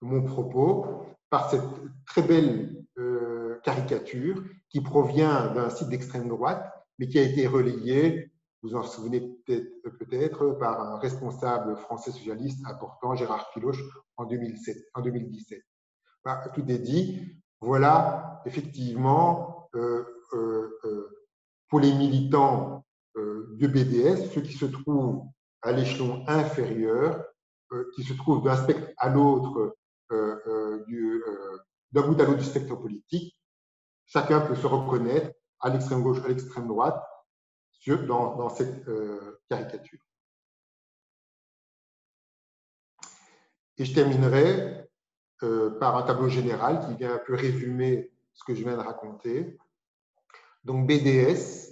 mon propos par cette très belle caricature qui provient d'un site d'extrême droite, mais qui a été relayée, vous en souvenez peut-être, par un responsable français socialiste important, Gérard Filoche, en 2017. Tout est dit. Voilà, effectivement, pour les militants de BDS, ceux qui se trouvent à l'échelon inférieur, qui se trouvent d'un spectre à l'autre, d'un bout à l'autre du spectre politique, chacun peut se reconnaître à l'extrême gauche, à l'extrême droite, dans cette caricature. Et je terminerai par un tableau général qui vient un peu résumer ce que je viens de raconter. Donc BDS,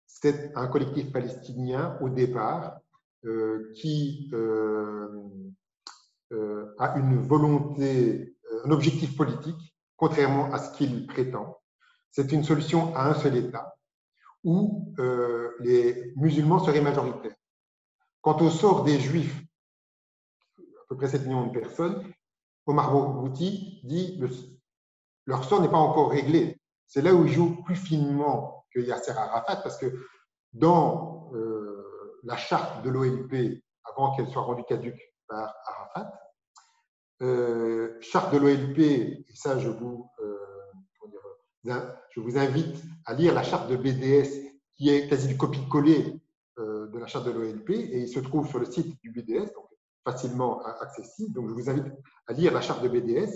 c'est un collectif palestinien au départ qui a une volonté, un objectif politique, contrairement à ce qu'il prétend. C'est une solution à un seul État où les musulmans seraient majoritaires. Quant au sort des Juifs, à peu près 7 millions de personnes, Omar Bouti dit que leur sort n'est pas encore réglé. C'est là où il joue plus finement que Yasser Arafat, parce que dans la charte de l'OLP, avant qu'elle soit rendue caduque par Arafat, charte de l'OLP, et ça je vous invite à lire la charte de BDS, qui est quasi du copie-coller de la charte de l'OLP, et il se trouve sur le site du BDS, donc facilement accessible. Donc je vous invite à lire la charte de BDS.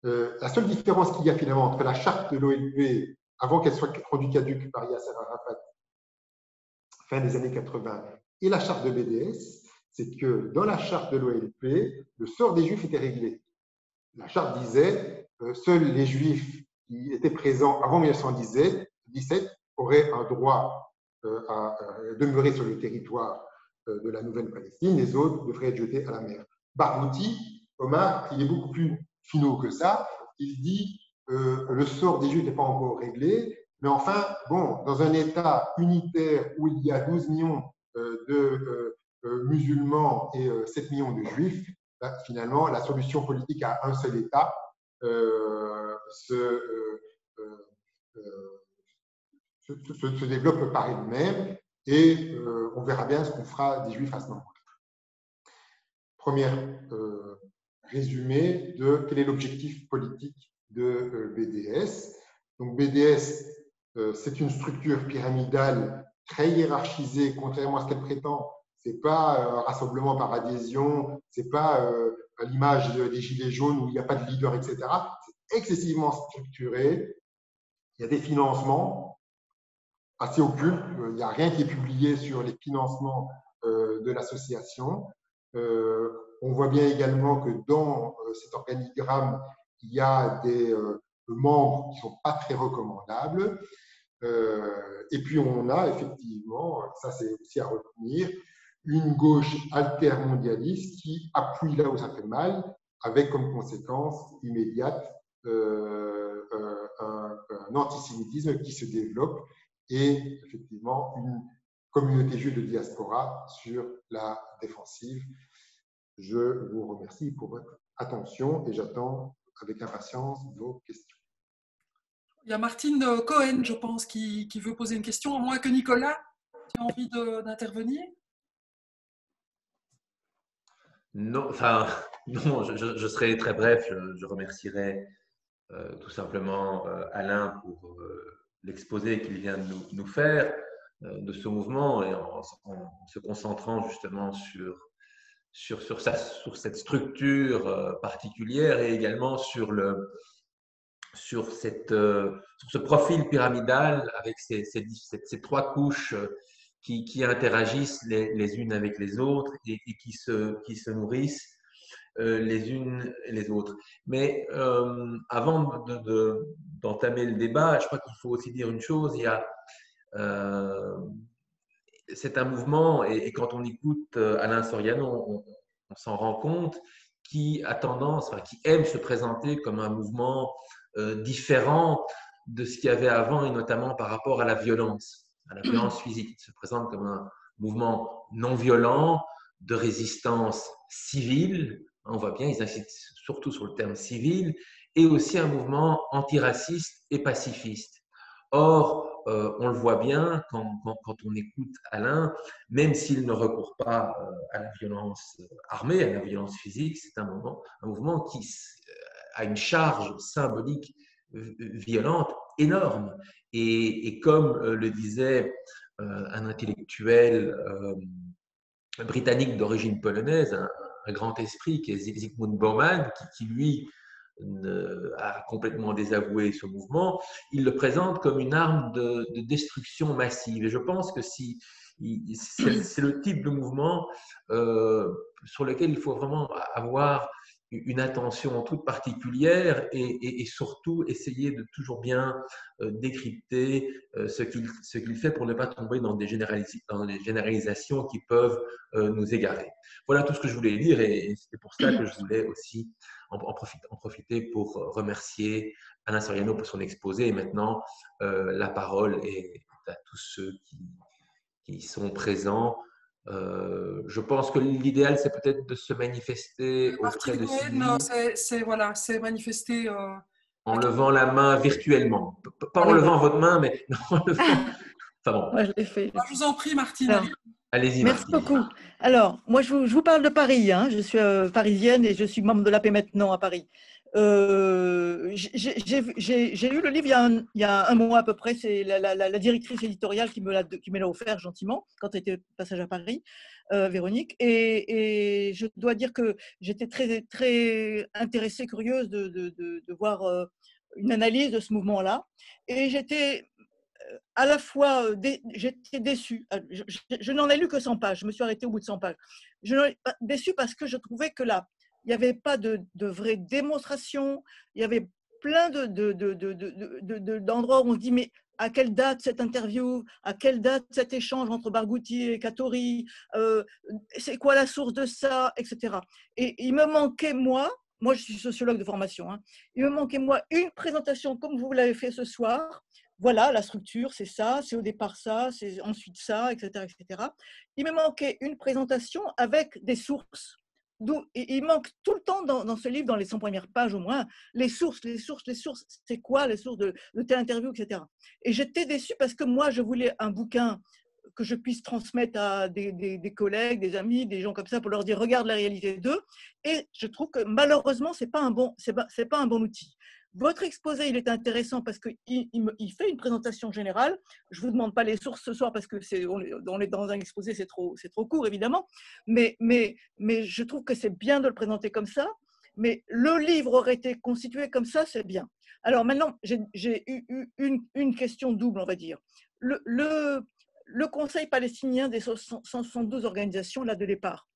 La seule différence qu'il y a finalement entre la charte de l'OLP, avant qu'elle soit rendue caduque par Yasser Arafat, fin des années 80, et la charte de BDS, c'est que dans la charte de l'OLP, le sort des Juifs était réglé. La charte disait seuls les Juifs qui étaient présents avant 1917 auraient un droit à demeurer sur le territoire de la Nouvelle-Palestine, les autres devraient être jetés à la mer. Barbouti, Omar, il est beaucoup plus finot que ça. Il dit le sort des Juifs n'est pas encore réglé, mais enfin, bon, dans un État unitaire où il y a 12 millions de musulmans et 7 millions de Juifs, finalement, la solution politique à un seul État se développe par elle-même, et on verra bien ce qu'on fera des Juifs à ce moment-là. Premier résumé de quel est l'objectif politique de BDS. Donc BDS, c'est une structure pyramidale très hiérarchisée, contrairement à ce qu'elle prétend. Ce n'est pas un rassemblement par adhésion, ce n'est pas à l'image des Gilets jaunes où il n'y a pas de leader, etc. C'est excessivement structuré. Il y a des financements assez occultes. Il n'y a rien qui est publié sur les financements de l'association. On voit bien également que dans cet organigramme, il y a des membres qui ne sont pas très recommandables. Et puis on a effectivement, ça c'est aussi à retenir, une gauche altermondialiste qui appuie là où ça fait mal, avec comme conséquence immédiate un antisémitisme qui se développe et effectivement une communauté juive de diaspora sur la défensive. Je vous remercie pour votre attention et j'attends avec impatience vos questions. Il y a Martine Cohen, je pense, qui veut poser une question, à moins que Nicolas, tu as envie d'intervenir? Non, enfin, non, je serai très bref. Je remercierai tout simplement Alain pour l'exposé qu'il vient de nous faire de ce mouvement, et en se concentrant justement sur cette structure particulière, et également sur ce profil pyramidal avec ces 3 couches qui interagissent les unes avec les autres et qui se nourrissent les unes et les autres. Mais avant d'entamer le débat, je crois qu'il faut aussi dire une chose. Euh, c'est un mouvement, et quand on écoute Alain Soriano, on s'en rend compte, qui a tendance, enfin, qui aime se présenter comme un mouvement différent de ce qu'il y avait avant, et notamment par rapport à la violence physique. Il se présente comme un mouvement non violent, de résistance civile. On voit bien, ils insistent surtout sur le terme civil, et aussi un mouvement antiraciste et pacifiste. Or, on le voit bien quand on écoute Alain, même s'il ne recourt pas à la violence armée, à la violence physique, c'est un mouvement qui a une charge symbolique violente énorme. Et comme le disait un intellectuel britannique d'origine polonaise, un grand esprit qui est Zygmunt Bauman, qui lui a complètement désavoué ce mouvement, il le présente comme une arme de destruction massive. Et je pense que c'est le type de mouvement sur lequel il faut vraiment avoir une attention toute particulière et surtout essayer de toujours bien décrypter ce qu'il fait pour ne pas tomber dans des généralisations qui peuvent nous égarer. Voilà tout ce que je voulais dire et c'est pour ça que je voulais aussi en profiter pour remercier Alain Soriano pour son exposé. Et maintenant, la parole est à tous ceux qui sont présents. Je pense que l'idéal, c'est peut-être de se manifester auprès de Sylvie. C'est manifester. En levant la main virtuellement. Pas en levant votre main, mais en levant. Enfin bon. Moi, je l'ai fait. Je vous en prie, Martine. Allez-y, Merci Martine. beaucoup. Alors, moi, je vous parle de Paris. Hein. Je suis parisienne et je suis membre de la Paix Maintenant à Paris. J'ai eu le livre il y a un mois à peu près. C'est la directrice éditoriale qui me l'a offert gentiment quand elle était passage à Paris, Véronique. Et je dois dire que j'étais très, très intéressée, curieuse de voir une analyse de ce mouvement-là. Et j'étais à la fois, j'étais déçue. Je n'en ai lu que 100 pages. Je me suis arrêtée au bout de 100 pages. Je n'en ai pas déçue parce que je trouvais que là, il n'y avait pas de vraie démonstration. Il y avait plein d'endroits où on se dit, mais à quelle date cette interview? À quelle date cet échange entre Barghouti et Katori? C'est quoi la source de ça? Etc. Et il me manquait, moi je suis sociologue de formation, hein, il me manquait, moi, une présentation comme vous l'avez fait ce soir. Voilà, la structure, c'est ça, c'est au départ ça, c'est ensuite ça, etc., etc. Il me manquait une présentation avec des sources. Il manque tout le temps dans ce livre, dans les 100 premières pages au moins, les sources, c'est quoi les sources de telle interview, etc. Et j'étais déçue parce que moi, je voulais un bouquin que je puisse transmettre à des collègues, des amis, des gens comme ça, pour leur dire, regarde la réalité d'eux. Et je trouve que malheureusement, c'est pas un bon outil. Votre exposé, il est intéressant parce qu'il fait une présentation générale. Je ne vous demande pas les sources ce soir parce que on est dans un exposé, c'est trop court, évidemment. Mais je trouve que c'est bien de le présenter comme ça. Mais le livre aurait été constitué comme ça, c'est bien. Alors maintenant, j'ai eu une question double, on va dire. Le Conseil palestinien des 172 organisations là de départ,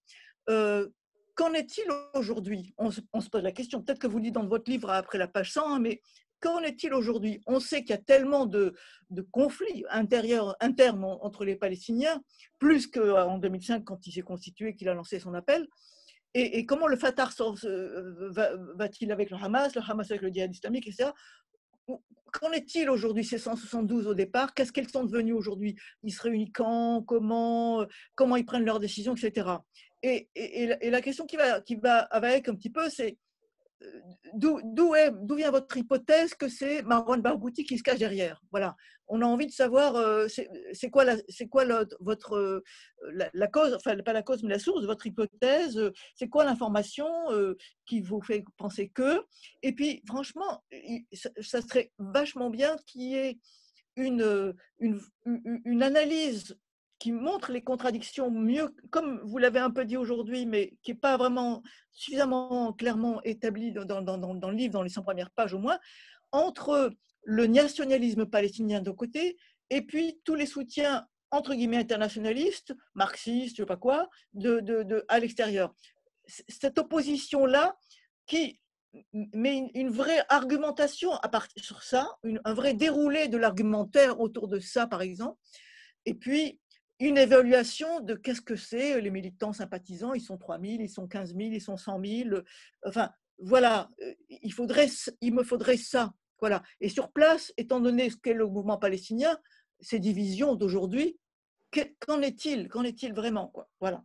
qu'en est-il aujourd'hui? On se pose la question, peut-être que vous dites dans votre livre après la page 100, mais qu'en est-il aujourd'hui? On sait qu'il y a tellement de conflits internes entre les Palestiniens, plus qu'en 2005 quand il s'est constitué, qu'il a lancé son appel. Et comment le Fatah va-t-il avec le Hamas avec le djihad islamique, etc. Qu'en est-il aujourd'hui, ces 172 au départ? Qu'est-ce qu'elles sont devenues aujourd'hui? Ils se réunissent quand? Comment ils prennent leurs décisions, etc. Et la question qui va avec un petit peu, c'est d'où vient votre hypothèse que c'est Marwan Barghouti qui se cache derrière? Voilà. On a envie de savoir c'est quoi votre la cause, enfin pas la cause mais la source de votre hypothèse. C'est quoi l'information qui vous fait penser que? Et puis franchement, ça serait vachement bien qu'il y ait une analyse qui montre les contradictions mieux, comme vous l'avez un peu dit aujourd'hui, mais qui n'est pas vraiment suffisamment clairement établie dans le livre, dans les 100 premières pages au moins, entre le nationalisme palestinien d'un côté et puis tous les soutiens entre guillemets, internationalistes, marxistes, je ne sais pas quoi, à l'extérieur. Cette opposition-là qui met une vraie argumentation à partir sur ça, un vrai déroulé de l'argumentaire autour de ça, par exemple, et puis une évaluation de qu'est-ce que c'est les militants sympathisants, ils sont 3 000, ils sont 15 000, ils sont 100 000, enfin, voilà, il me faudrait ça, voilà. Et sur place, étant donné ce qu'est le mouvement palestinien, ces divisions d'aujourd'hui, qu'en est-il vraiment, quoi, voilà.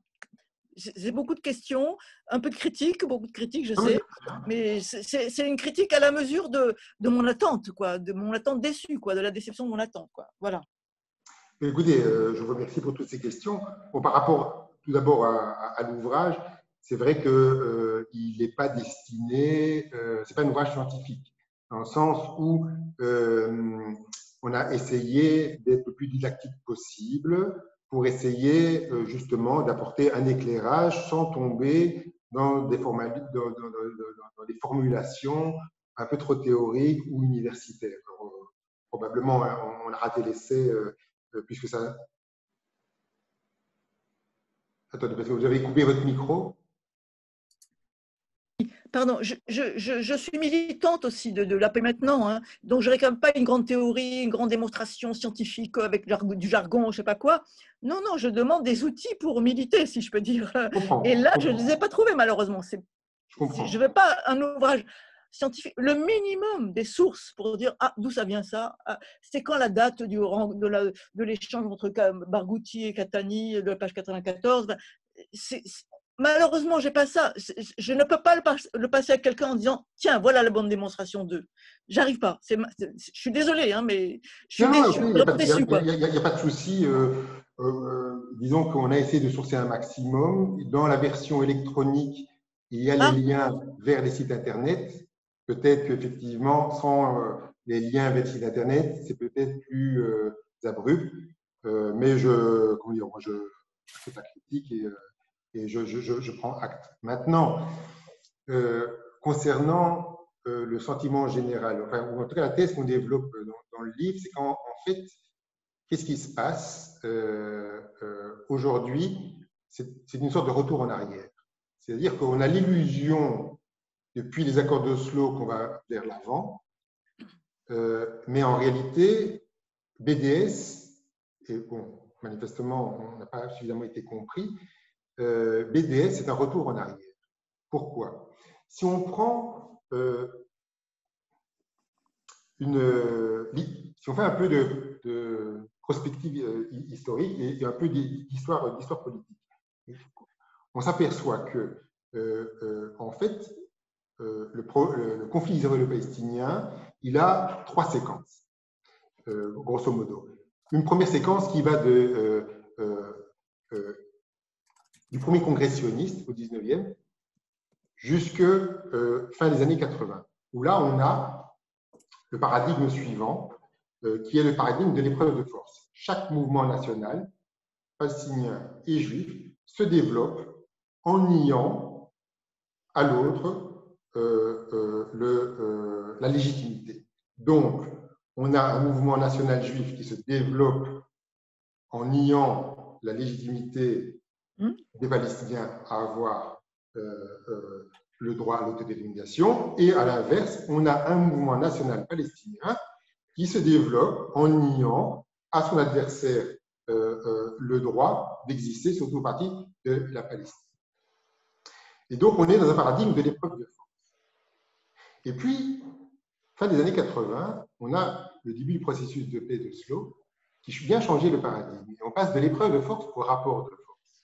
C'est beaucoup de questions, un peu de critiques, beaucoup de critiques, je sais, mais c'est une critique à la mesure de mon attente, quoi, de mon attente déçue, quoi, de la déception de mon attente, quoi, voilà. Écoutez, je vous remercie pour toutes ces questions. Bon, par rapport tout d'abord à l'ouvrage, c'est vrai qu'il n'est pas destiné, c'est pas un ouvrage scientifique, dans le sens où on a essayé d'être le plus didactique possible pour essayer justement d'apporter un éclairage sans tomber dans des formulations un peu trop théoriques ou universitaires. Alors, probablement, on a raté l'essai puisque ça… Attendez, parce que vous avez coupé votre micro. Pardon, je suis militante aussi de la paix maintenant, hein, donc je ne réclame pas une grande théorie, une grande démonstration scientifique avec du jargon, je ne sais pas quoi. Non, non, je demande des outils pour militer, si je peux dire. Et là, je ne les ai pas trouvés, malheureusement. Je ne veux pas un ouvrage scientifique. Le minimum des sources pour dire d'où ça vient ça. C'est quand la date de l'échange entre Barghouti et Catani, de la page 94. Malheureusement, je n'ai pas ça. Je ne peux pas le passer à quelqu'un en disant « Tiens, voilà la bonne démonstration d'eux ». J'arrive pas. Je suis désolée, hein, mais je suis déçue. Il n'y a pas de souci. Disons qu'on a essayé de sourcer un maximum. Dans la version électronique, il y a les liens vers les sites Internet. Peut-être qu'effectivement, sans les liens vers les sites Internet, c'est peut-être plus abrupt. Mais moi, je fais ta critique et je prends acte. Maintenant, concernant le sentiment général, enfin, ou en tout cas la thèse qu'on développe dans le livre, c'est qu'en fait, qu'est-ce qui se passe aujourd'hui? C'est une sorte de retour en arrière. C'est-à-dire qu'on a l'illusion, depuis les accords d'Oslo, qu'on va vers l'avant, mais en réalité, BDS, et bon, manifestement, on n'a pas suffisamment été compris, BDS, c'est un retour en arrière. Pourquoi? Si on prend si on fait un peu de prospective historique et un peu d'histoire politique, on s'aperçoit que, en fait, le conflit israélo-palestinien, il a 3 séquences, grosso modo. Une première séquence qui va du premier congrès sioniste au 19e jusque fin des années 80, où là, on a le paradigme suivant, qui est le paradigme de l'épreuve de force. Chaque mouvement national, palestinien et juif, se développe en niant à l'autre la légitimité. Donc, on a un mouvement national juif qui se développe en niant la légitimité des Palestiniens à avoir le droit à l'autodétermination, et à l'inverse, on a un mouvement national palestinien qui se développe en niant à son adversaire le droit d'exister sur toute partie de la Palestine. Et donc, on est dans un paradigme de l'épreuve de force. Et puis, fin des années 80, on a le début du processus de paix d'Oslo qui vient changer le paradigme. Et on passe de l'épreuve de force au rapport de force,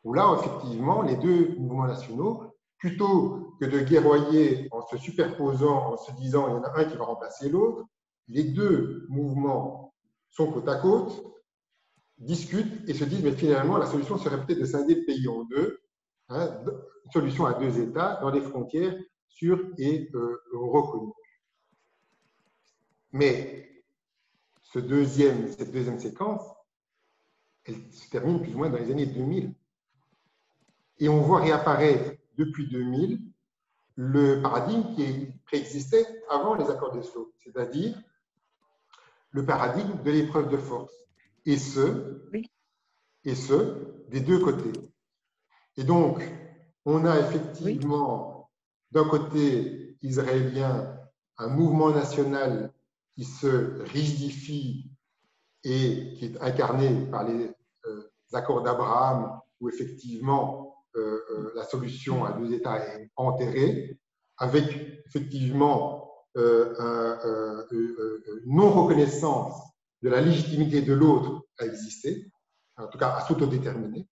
où là, effectivement, les deux mouvements nationaux, plutôt que de guerroyer en se superposant, en se disant il y en a un qui va remplacer l'autre, les deux mouvements sont côte à côte, discutent et se disent mais finalement la solution serait peut-être de scinder le pays en deux, hein, une solution à 2 États dans des frontières sûres et reconnues. Mais cette deuxième séquence, elle se termine plus ou moins dans les années 2000. Et on voit réapparaître depuis 2000 le paradigme qui préexistait avant les accords d'Oslo, c'est-à-dire le paradigme de l'épreuve de force. et ce, Oui. des deux côtés. Et donc, on a effectivement, d'un côté israélien, un mouvement national qui se rigidifie et qui est incarné par les accords d'Abraham, où effectivement la solution à deux États est enterrée, avec effectivement une non-reconnaissance de la légitimité de l'autre à exister, en tout cas à s'autodéterminer.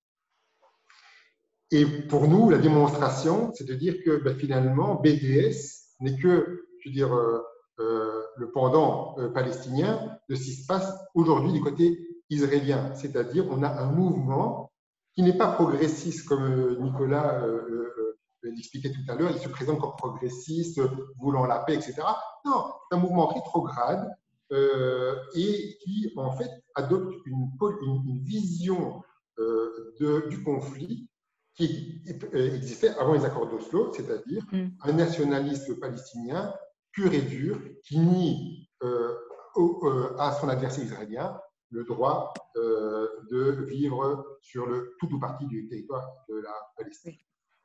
Et pour nous, la démonstration, c'est de dire que finalement, BDS n'est que, je veux dire, le pendant palestinien de ce qui se passe aujourd'hui du côté israélien. C'est-à-dire, on a un mouvement qui n'est pas progressiste, comme Nicolas l'expliquait tout à l'heure. Il se présente comme progressiste, voulant la paix, etc. Non, c'est un mouvement rétrograde et qui, en fait, adopte une vision du conflit qui existait avant les accords d'Oslo, c'est-à-dire un nationalisme palestinien pur et dur qui nie à son adversaire israélien le droit de vivre sur le tout ou partie du territoire de la Palestine.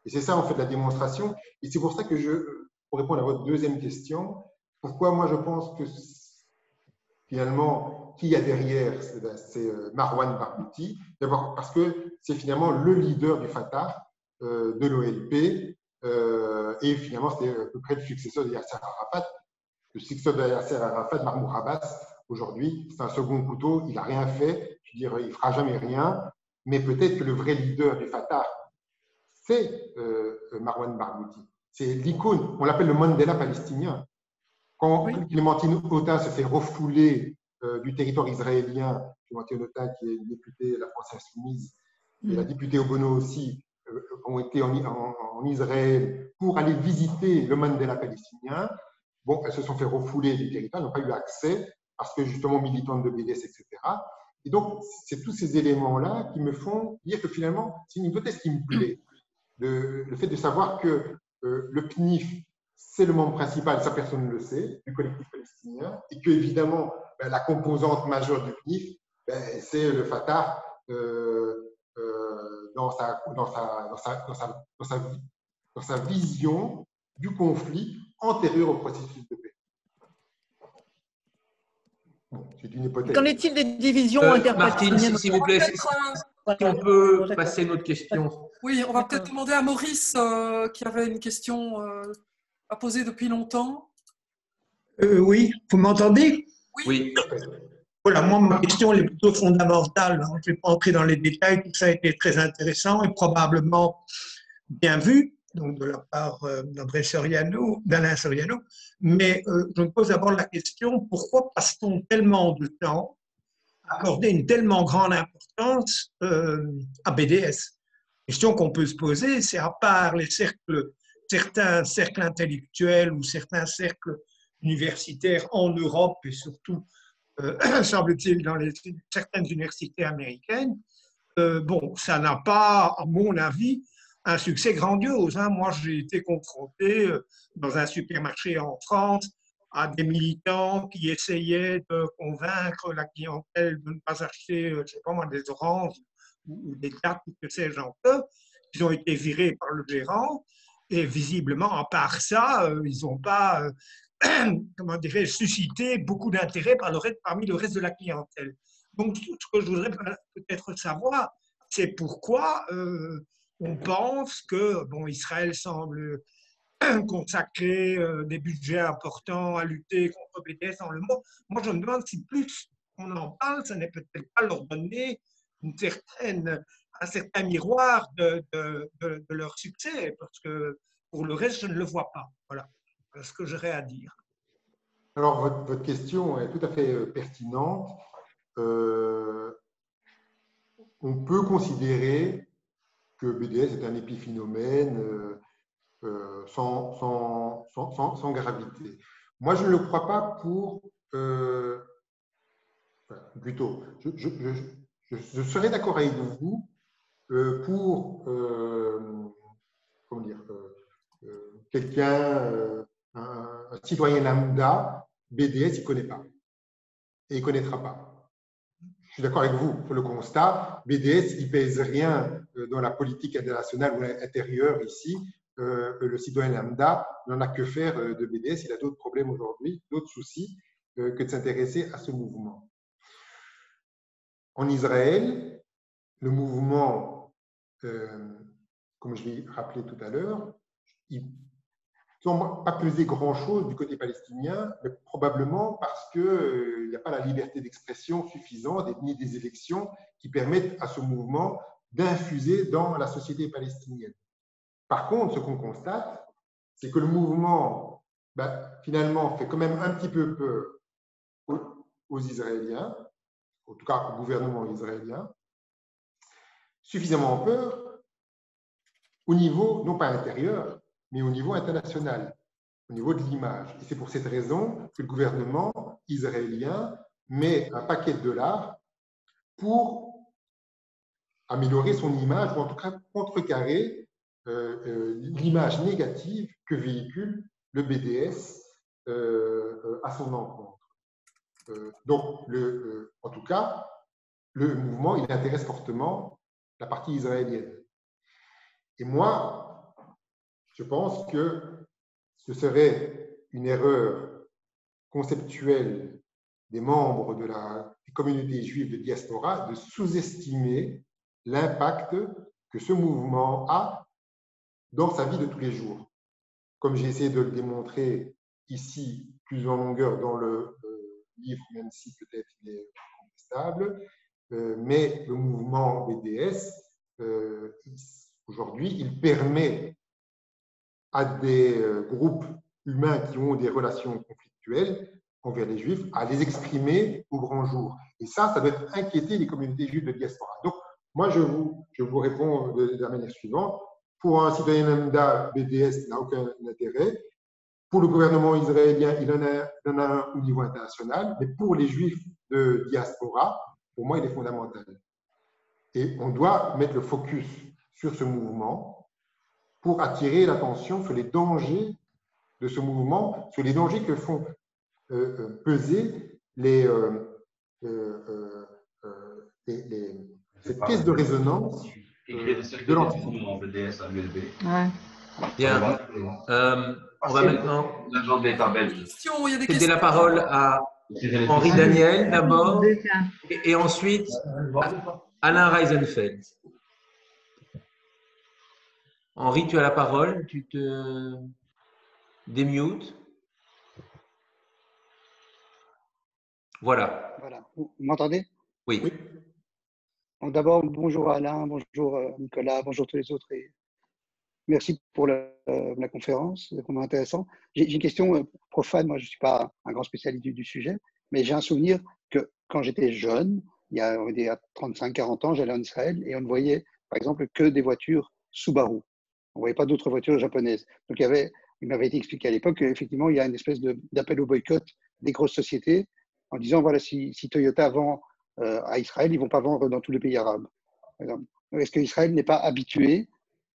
Et c'est ça en fait la démonstration. Et c'est pour ça que pour répondre à votre deuxième question, pourquoi moi je pense que finalement, qui y a derrière, c'est Marwan Barghouti. D'abord parce que c'est finalement le leader du Fatah, de l'OLP, et finalement c'est à peu près le successeur de Yasser Arafat. Le successeur de Yasser Arafat, Mahmoud Abbas, aujourd'hui, c'est un second couteau, il n'a rien fait, je veux dire, il ne fera jamais rien, mais peut-être que le vrai leader du Fatah, c'est Marwan Barghouti. C'est l'icône, on l'appelle le Mandela palestinien. Quand Clémentine Autain se fait refouler du territoire israélien, Clémentine Autain qui est députée de la France Insoumise, et la députée Obono aussi, ont été en Israël pour aller visiter le Mandela palestinien. Bon, elles se sont fait refouler du territoire, n'ont pas eu accès parce que justement militantes de BDS, etc. Et donc, c'est tous ces éléments-là qui me font dire que finalement, c'est une hypothèse qui me plaît. Le fait de savoir que le PNIF, c'est le membre principal, ça personne ne le sait, du collectif palestinien, et que évidemment la composante majeure du PNIF, c'est le Fatah dans sa vision du conflit antérieur au processus de paix. Bon, c'est une hypothèse. Qu'en est-il des divisions Martine, interpalestiniennes? s'il vous plaît, si on peut passer à notre question. Oui, on va peut-être demander à Maurice qui avait une question à poser depuis longtemps. Oui, vous m'entendez? Oui. Voilà, moi, ma question elle est plutôt fondamentale. Je ne vais pas entrer dans les détails, tout ça a été très intéressant et probablement bien vu, donc de la part d'Alain Soriano. Mais je me pose d'abord la question, pourquoi passe-t-on tellement de temps à accorder une tellement grande importance à BDS? Question qu'on peut se poser, c'est à part certains cercles intellectuels ou certains cercles universitaires en Europe et surtout, semble-t-il, dans certaines universités américaines, bon, ça n'a pas, à mon avis, un succès grandiose. Moi, j'ai été confronté dans un supermarché en France à des militants qui essayaient de convaincre la clientèle de ne pas acheter, je ne sais pas moi, des oranges ou des dattes ou que sais-je encore. Ils ont été virés par le gérant et visiblement, à part ça, ils n'ont pas, comment dirais-je, suscité beaucoup d'intérêt parmi le reste de la clientèle. Donc, tout ce que je voudrais peut-être savoir, c'est pourquoi on pense que bon, Israël semble consacrer des budgets importants à lutter contre BDS dans le monde. Moi, je me demande si plus on en parle, ça n'est peut-être pas leur donner un certain miroir de leur succès, parce que pour le reste, je ne le vois pas. Voilà ce que j'aurais à dire. Alors, votre question est tout à fait pertinente. On peut considérer que BDS est un épiphénomène sans gravité. Moi, je ne le crois pas pour… plutôt, je serais d'accord avec vous pour comment dire, quelqu'un, un citoyen lambda, BDS, il ne connaît pas. Et il ne connaîtra pas. suis d'accord avec vous sur le constat. BDS, il pèse rien dans la politique internationale ou intérieure ici. Le citoyen lambda n'en a que faire de BDS. Il a d'autres problèmes aujourd'hui, d'autres soucis que de s'intéresser à ce mouvement. En Israël, le mouvement, comme je l'ai rappelé tout à l'heure, il ne semble pas peser grand-chose du côté palestinien, mais probablement parce qu'il n'y a pas la liberté d'expression suffisante ni des élections qui permettent à ce mouvement d'infuser dans la société palestinienne. Par contre, ce qu'on constate, c'est que le mouvement, finalement, fait quand même un petit peu peur aux Israéliens, en tout cas au gouvernement israélien, suffisamment peur au niveau, non pas intérieur, mais au niveau international, au niveau de l'image. Et c'est pour cette raison que le gouvernement israélien met un paquet de dollars pour améliorer son image, ou en tout cas contrecarrer l'image négative que véhicule le BDS à son encontre. Donc, en tout cas, le mouvement, il intéresse fortement la partie israélienne. Et moi, je pense que ce serait une erreur conceptuelle des membres de la communauté juive de diaspora de sous-estimer l'impact que ce mouvement a dans sa vie de tous les jours. Comme j'ai essayé de le démontrer ici, plus en longueur dans le livre, même si peut-être il est contestable, mais le mouvement BDS, aujourd'hui, il permet à des groupes humains qui ont des relations conflictuelles envers les Juifs à les exprimer au grand jour. Et ça doit inquiéter les communautés juives de diaspora. Donc, moi, je vous réponds de la manière suivante. Pour un citoyen lambda, BDS n'a aucun intérêt. Pour le gouvernement israélien, il en a un au niveau international. Mais pour les Juifs de diaspora, pour moi, il est fondamental. Et on doit mettre le focus sur ce mouvement pour attirer l'attention sur les dangers de ce mouvement, sur les dangers que font peser cette pièce de résonance de l'antisémitisme. Bien. On va maintenant céder la parole à Henri Daniel d'abord et ensuite Alain Reisenfeld. Henri, tu as la parole, tu te démutes. Voilà. Vous m'entendez? Oui. D'abord, bonjour Alain, bonjour Nicolas, bonjour tous les autres. Et merci pour la conférence, c'est vraiment intéressant. J'ai une question profane, moi je ne suis pas un grand spécialiste du sujet, mais j'ai un souvenir que quand j'étais jeune, il y a 35-40 ans, j'allais en Israël et on ne voyait par exemple que des voitures Subaru. On ne voyait pas d'autres voitures japonaises. Donc il m'avait été expliqué à l'époque qu'effectivement il y a une espèce d'appel au boycott des grosses sociétés en disant voilà, si Toyota vend à Israël, ils ne vont pas vendre dans tous les pays arabes. Est-ce qu'Israël n'est pas habitué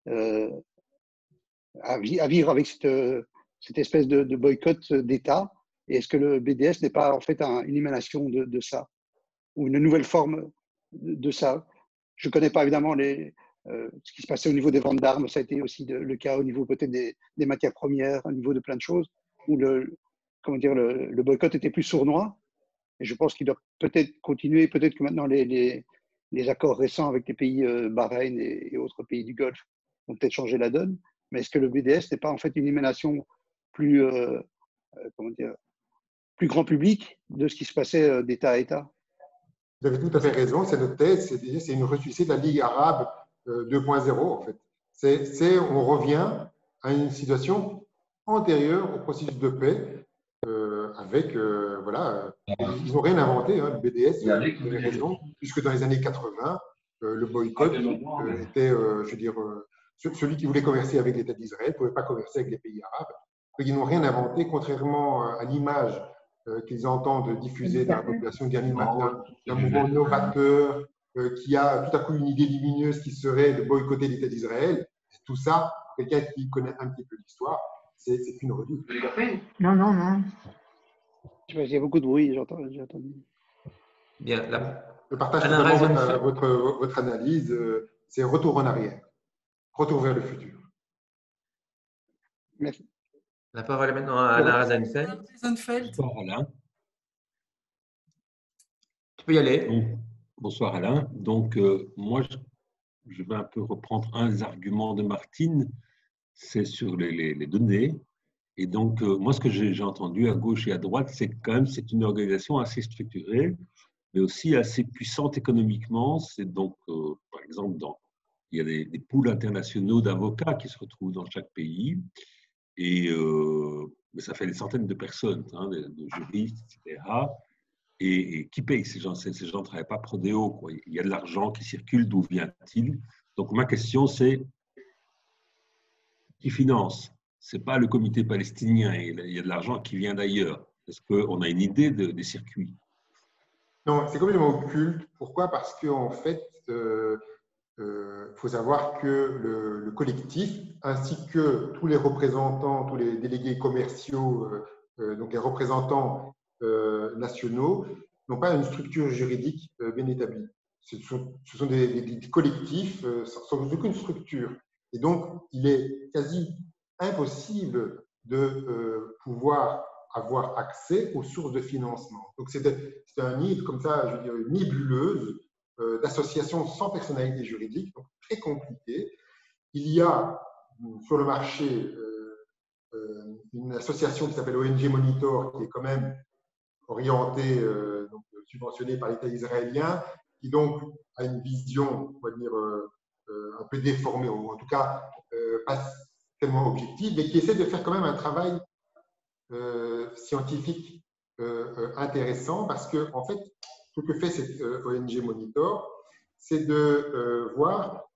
à vivre avec cette espèce de boycott d'État? Et est-ce que le BDS n'est pas en fait une émanation de ça, ou une nouvelle forme de ça? Je ne connais pas évidemment ce qui se passait au niveau des ventes d'armes, ça a été aussi le cas au niveau peut-être des matières premières, au niveau de plein de choses, où le boycott était plus sournois. Et je pense qu'il doit peut-être continuer, peut-être que maintenant les accords récents avec les pays Bahreïn et autres pays du Golfe vont peut-être changer la donne. Mais est-ce que le BDS n'est pas en fait une émanation plus grand public de ce qui se passait d'État à État? Vous avez tout à fait raison, c'est notre thèse, c'est une ressuscité de la Ligue arabe 2.0 en fait. On revient à une situation antérieure au processus de paix avec, ils n'ont rien inventé, le BDS, vous avez raison, puisque dans les années 80, le boycott était, celui qui voulait commercer avec l'État d'Israël ne pouvait pas commercer avec les pays arabes. Donc, ils n'ont rien inventé, contrairement à l'image qu'ils entendent diffuser dans la population dernier matin, un mouvement novateur qui a tout à coup une idée lumineuse qui serait de boycotter l'État d'Israël. Tout ça, quelqu'un qui connaît un petit peu l'histoire, c'est une redite. Non. Il y a beaucoup de bruit, j'ai entendu. Bien, Je partage Alain totalement Rosenfeld. votre analyse. C'est retour en arrière, retour vers le futur. Merci. La parole est maintenant à Alain Rosenfeld. Rosenfeld. Bonsoir Alain. Tu peux y aller. Donc, bonsoir Alain. Donc, moi, je vais un peu reprendre un des arguments de Martine, c'est sur les données. Et donc, moi, ce que j'ai entendu à gauche et à droite, c'est que quand même, c'est une organisation assez structurée, mais aussi assez puissante économiquement. C'est donc, par exemple, il y a des pools internationaux d'avocats qui se retrouvent dans chaque pays. Et mais ça fait des centaines de personnes, hein, de juristes, etc. Et qui paye ces gens? Ces gens ne travaillent pas pro déo, quoi. Il y a de l'argent qui circule, d'où vient-il? Donc ma question, c'est qui finance? Ce n'est pas le comité palestinien, il y a de l'argent qui vient d'ailleurs. Est-ce qu'on a une idée des circuits? Non, c'est complètement occulte. Pourquoi? Parce qu'en fait, faut savoir que le collectif, ainsi que tous les représentants, tous les délégués commerciaux, donc les représentants nationaux, n'ont pas une structure juridique bien établie. Ce sont des collectifs sans aucune structure. Et donc, il est quasi impossible de pouvoir avoir accès aux sources de financement. Donc, c'est un nid, comme ça, je veux dire, une nébuleuse d'associations sans personnalité juridique, donc très compliqué. Il y a sur le marché une association qui s'appelle ONG Monitor, qui est quand même orientée, donc, subventionnée par l'État israélien, qui donc a une vision, on va dire, un peu déformée, ou en tout cas pas tellement objective, mais qui essaie de faire quand même un travail scientifique intéressant, parce que en fait, ce que fait cette ONG Monitor, c'est de voir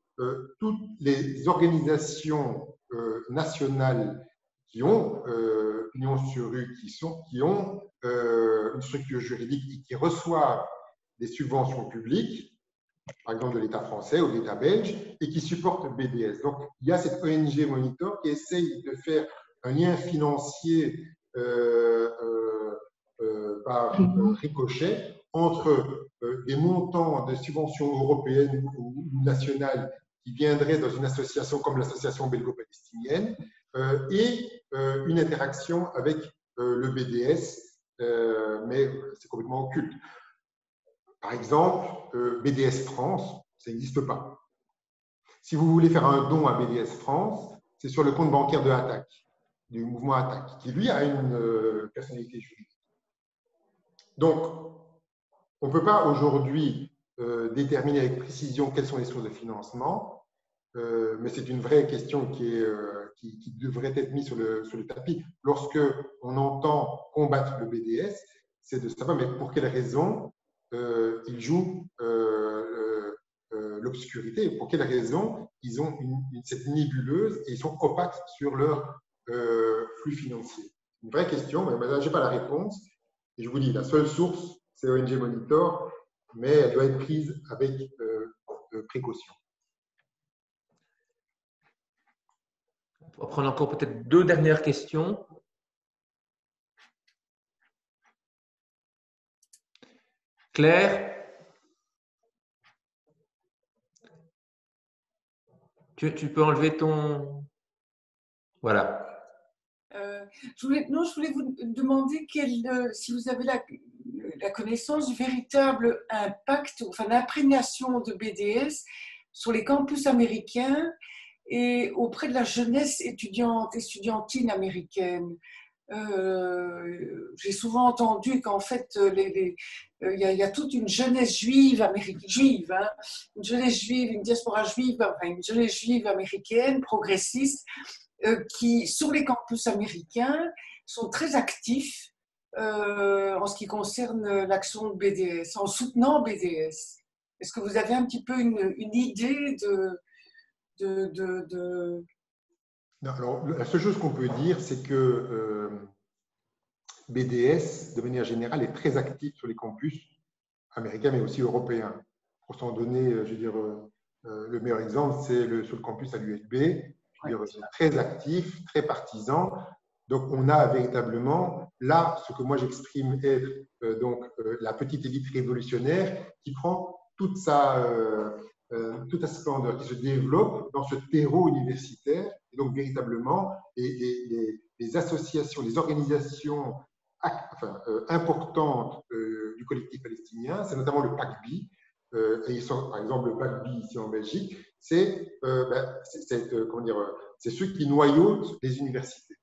toutes les organisations nationales qui ont pignon sur rue, qui ont une structure juridique et qui reçoivent des subventions publiques, par exemple de l'État français ou de l'État belge, et qui supportent BDS. Donc, il y a cette ONG Monitor qui essaye de faire un lien financier par ricochet entre des montants de subventions européennes ou nationales qui viendraient dans une association comme l'association belgo-palestinienne et une interaction avec le BDS, mais c'est complètement occulte. Par exemple, BDS France, ça n'existe pas. Si vous voulez faire un don à BDS France, c'est sur le compte bancaire de Attac, du mouvement Attac, qui lui a une personnalité juridique. Donc, on ne peut pas aujourd'hui déterminer avec précision quelles sont les sources de financement, mais c'est une vraie question qui devrait être mise sur le tapis. Lorsque on entend combattre le BDS, c'est de savoir mais pour quelles raisons ils jouent l'obscurité, pour quelles raisons ils ont cette nébuleuse et ils sont opaques sur leur flux financier. Une vraie question, mais je n'ai pas la réponse. Et je vous dis, la seule source, c'est ONG Monitor, mais elle doit être prise avec précaution. On va prendre encore peut-être 2 dernières questions. Claire, tu peux enlever ton… Voilà. Je voulais vous demander si vous avez la connaissance du véritable impact, enfin l'imprégnation de BDS sur les campus américains et auprès de la jeunesse estudiantine américaine. J'ai souvent entendu qu'en fait, il y a toute une jeunesse juive américaine, hein, une jeunesse juive, une diaspora juive, enfin, une jeunesse juive américaine progressiste qui, sur les campus américains, sont très actifs en ce qui concerne l'action de BDS, en soutenant BDS. Est-ce que vous avez un petit peu une idée Non, alors, la seule chose qu'on peut dire, c'est que BDS, de manière générale, est très actif sur les campus américains, mais aussi européens. Pour s'en donner, je veux dire, le meilleur exemple, c'est sur le campus à l'ULB. C'est très actif, très partisan. Donc, on a véritablement, là, ce que moi j'exprime être la petite élite révolutionnaire qui prend toute sa splendeur, qui se développe dans ce terreau universitaire. Et donc, véritablement, les associations, les organisations importantes du collectif palestinien, c'est notamment le PACBI, par exemple le PACBI ici en Belgique, c'est ceux qui noyautent les universités.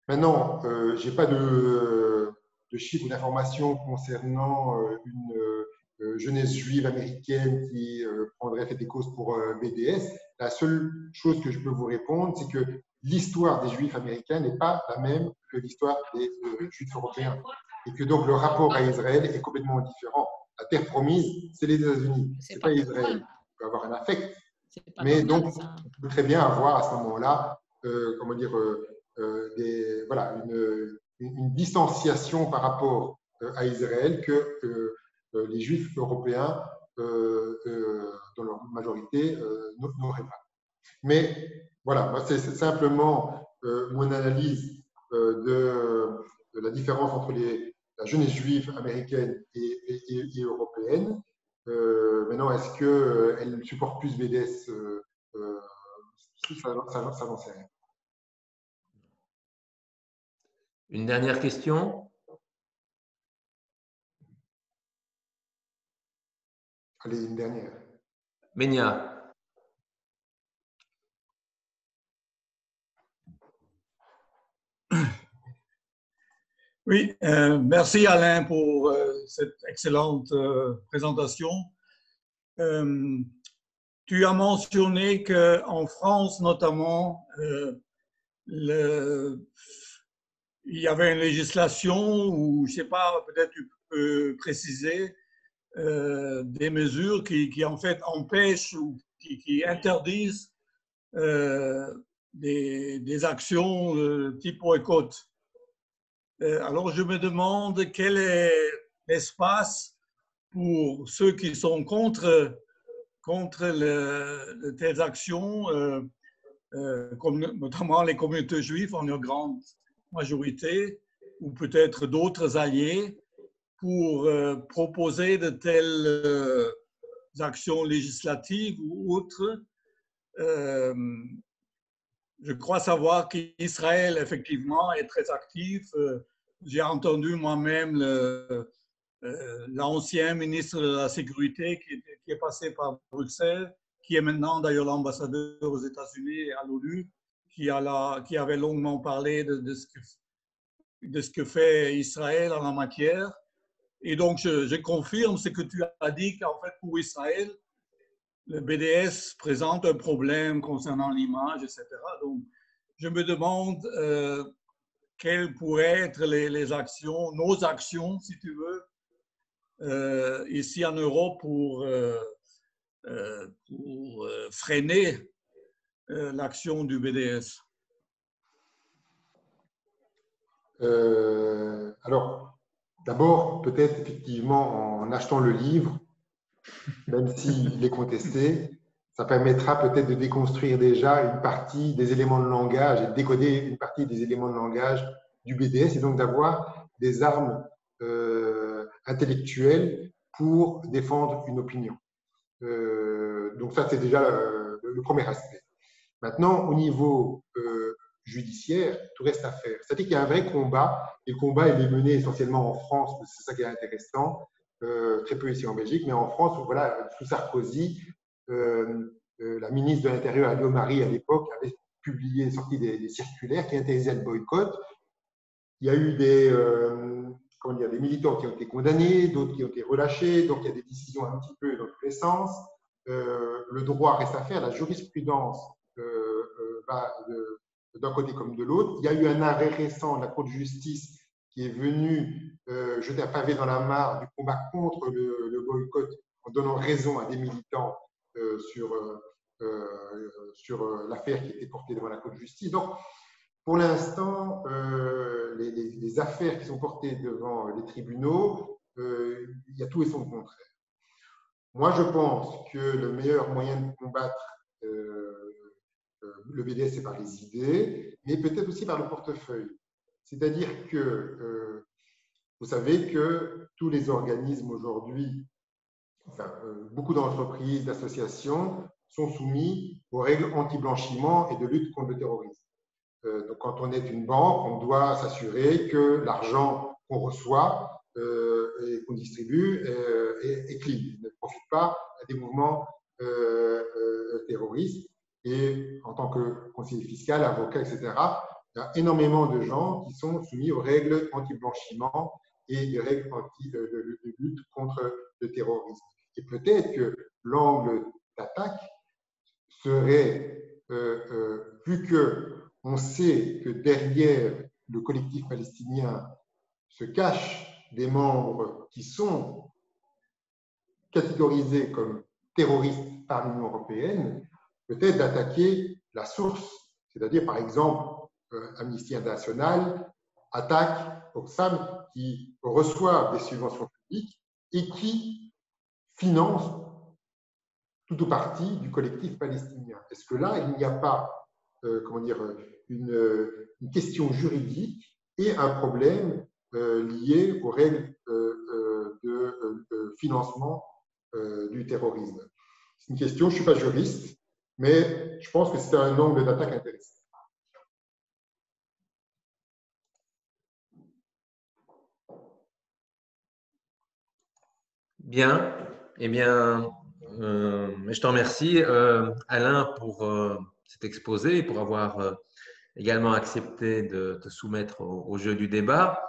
Maintenant, je n'ai pas de chiffres ou d'informations concernant une jeunesse juive américaine qui prendrait fait des causes pour BDS. La seule chose que je peux vous répondre, c'est que l'histoire des juifs américains n'est pas la même que l'histoire des juifs européens. Et que donc le rapport à Israël est complètement différent. La terre promise, c'est les États-Unis, c'est pas Israël. On peut avoir un affect, mais donc on peut très bien avoir à ce moment-là, une distanciation par rapport à Israël que les Juifs européens, dans leur majorité, n'auraient pas. Mais voilà, c'est simplement mon analyse de la différence entre la jeunesse juive américaine et européenne. Maintenant, est-ce qu'elle supporte plus BDS? Ça n'en sait rien. Une dernière question? Allez, une dernière. Ménia. Oui, merci Alain pour cette excellente présentation. Tu as mentionné qu'en France notamment, il y avait une législation ou je ne sais pas, peut-être tu peux préciser des mesures qui en fait empêchent ou qui interdisent des actions type boycott. Alors je me demande quel est l'espace pour ceux qui sont contre telles actions, comme notamment les communautés juives en leur grande majorité, ou peut-être d'autres alliés, pour proposer de telles actions législatives ou autres. Je crois savoir qu'Israël, effectivement, est très actif. J'ai entendu moi-même l'ancien ministre de la Sécurité qui est passé par Bruxelles, qui est maintenant d'ailleurs l'ambassadeur aux États-Unis et à l'ONU, qui avait longuement parlé de ce que fait Israël en la matière. Et donc, je confirme ce que tu as dit, qu'en fait, pour Israël, le BDS présente un problème concernant l'image, etc. Donc, je me demande quelles pourraient être les actions, nos actions, si tu veux, ici en Europe pour freiner l'action du BDS. Alors, d'abord, peut-être effectivement en achetant le livre, même s'il est contesté, ça permettra peut-être de déconstruire déjà une partie des éléments de langage et de décoder une partie des éléments de langage du BDS et donc d'avoir des armes intellectuelles pour défendre une opinion. Donc ça, c'est déjà le premier aspect. Maintenant, au niveau judiciaire, tout reste à faire. C'est-à-dire qu'il y a un vrai combat, et le combat il est mené essentiellement en France, c'est ça qui est intéressant, très peu ici en Belgique, mais en France, voilà, sous Sarkozy, la ministre de l'Intérieur, Alliot Marie, à l'époque, avait sorti des circulaires qui interdisaient le boycott. Il y a eu des militants qui ont été condamnés, d'autres qui ont été relâchés, donc il y a des décisions un petit peu dans tous les sens. Le droit reste à faire, la jurisprudence va d'un côté comme de l'autre. Il y a eu un arrêt récent de la Cour de justice qui est venu jeter un pavé dans la mare du combat contre le boycott en donnant raison à des militants sur l'affaire qui était portée devant la Cour de justice. Donc, pour l'instant, les affaires qui sont portées devant les tribunaux, il y a tout et son contraire. Moi, je pense que le meilleur moyen de combattre le BDS, c'est par les idées, mais peut-être aussi par le portefeuille. C'est-à-dire que vous savez que tous les organismes aujourd'hui, enfin, beaucoup d'entreprises, d'associations sont soumis aux règles anti-blanchiment et de lutte contre le terrorisme. Donc, quand on est une banque, on doit s'assurer que l'argent qu'on reçoit et qu'on distribue est clean, ne profite pas à des mouvements terroristes. Et en tant que conseiller fiscal, avocat, etc., il y a énormément de gens qui sont soumis aux règles anti-blanchiment et des règles de lutte contre le terrorisme. Et peut-être que l'angle d'attaque serait, vu qu'on sait que derrière le collectif palestinien se cachent des membres qui sont catégorisés comme terroristes par l'Union européenne, peut-être d'attaquer la source, c'est-à-dire par exemple Amnesty International attaque Oxfam qui reçoit des subventions publiques et qui finance tout ou partie du collectif palestinien. Est-ce que là, il n'y a pas comment dire, une question juridique et un problème lié aux règles de financement du terrorisme? C'est une question, je ne suis pas juriste, mais je pense que c'est un angle d'attaque intéressant. Bien, eh bien, je te remercie, Alain, pour cet exposé et pour avoir également accepté de te soumettre au jeu du débat.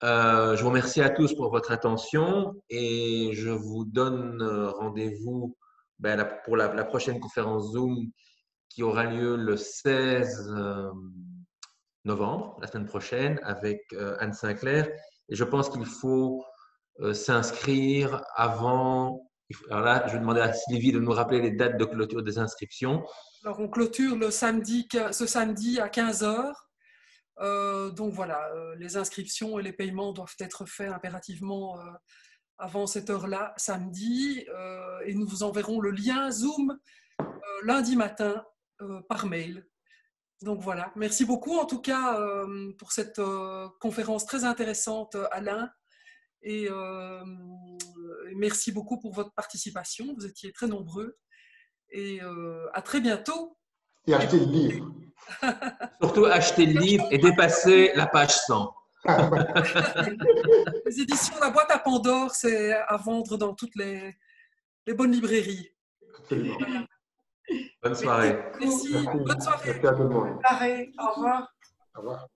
Je vous remercie à tous pour votre attention et je vous donne rendez-vous pour la prochaine conférence Zoom qui aura lieu le 16 novembre, la semaine prochaine, avec Anne Sinclair. Et je pense qu'il faut s'inscrire avant. Alors là, je vais demander à Sylvie de nous rappeler les dates de clôture des inscriptions. Alors, on clôture ce samedi à 15h. Donc voilà, les inscriptions et les paiements doivent être faits impérativement avant cette heure-là, samedi. Et nous vous enverrons le lien Zoom lundi matin par mail. Donc voilà, merci beaucoup en tout cas pour cette conférence très intéressante, Alain. Et merci beaucoup pour votre participation. Vous étiez très nombreux. Et à très bientôt. Et achetez le livre. Surtout acheter le livre et dépasser la page 100. Les éditions La Boîte à Pandore, c'est à vendre dans toutes les bonnes librairies. Absolument. Bonne soirée. Merci. Bonne soirée. Merci à tout le monde. Au revoir. Au revoir.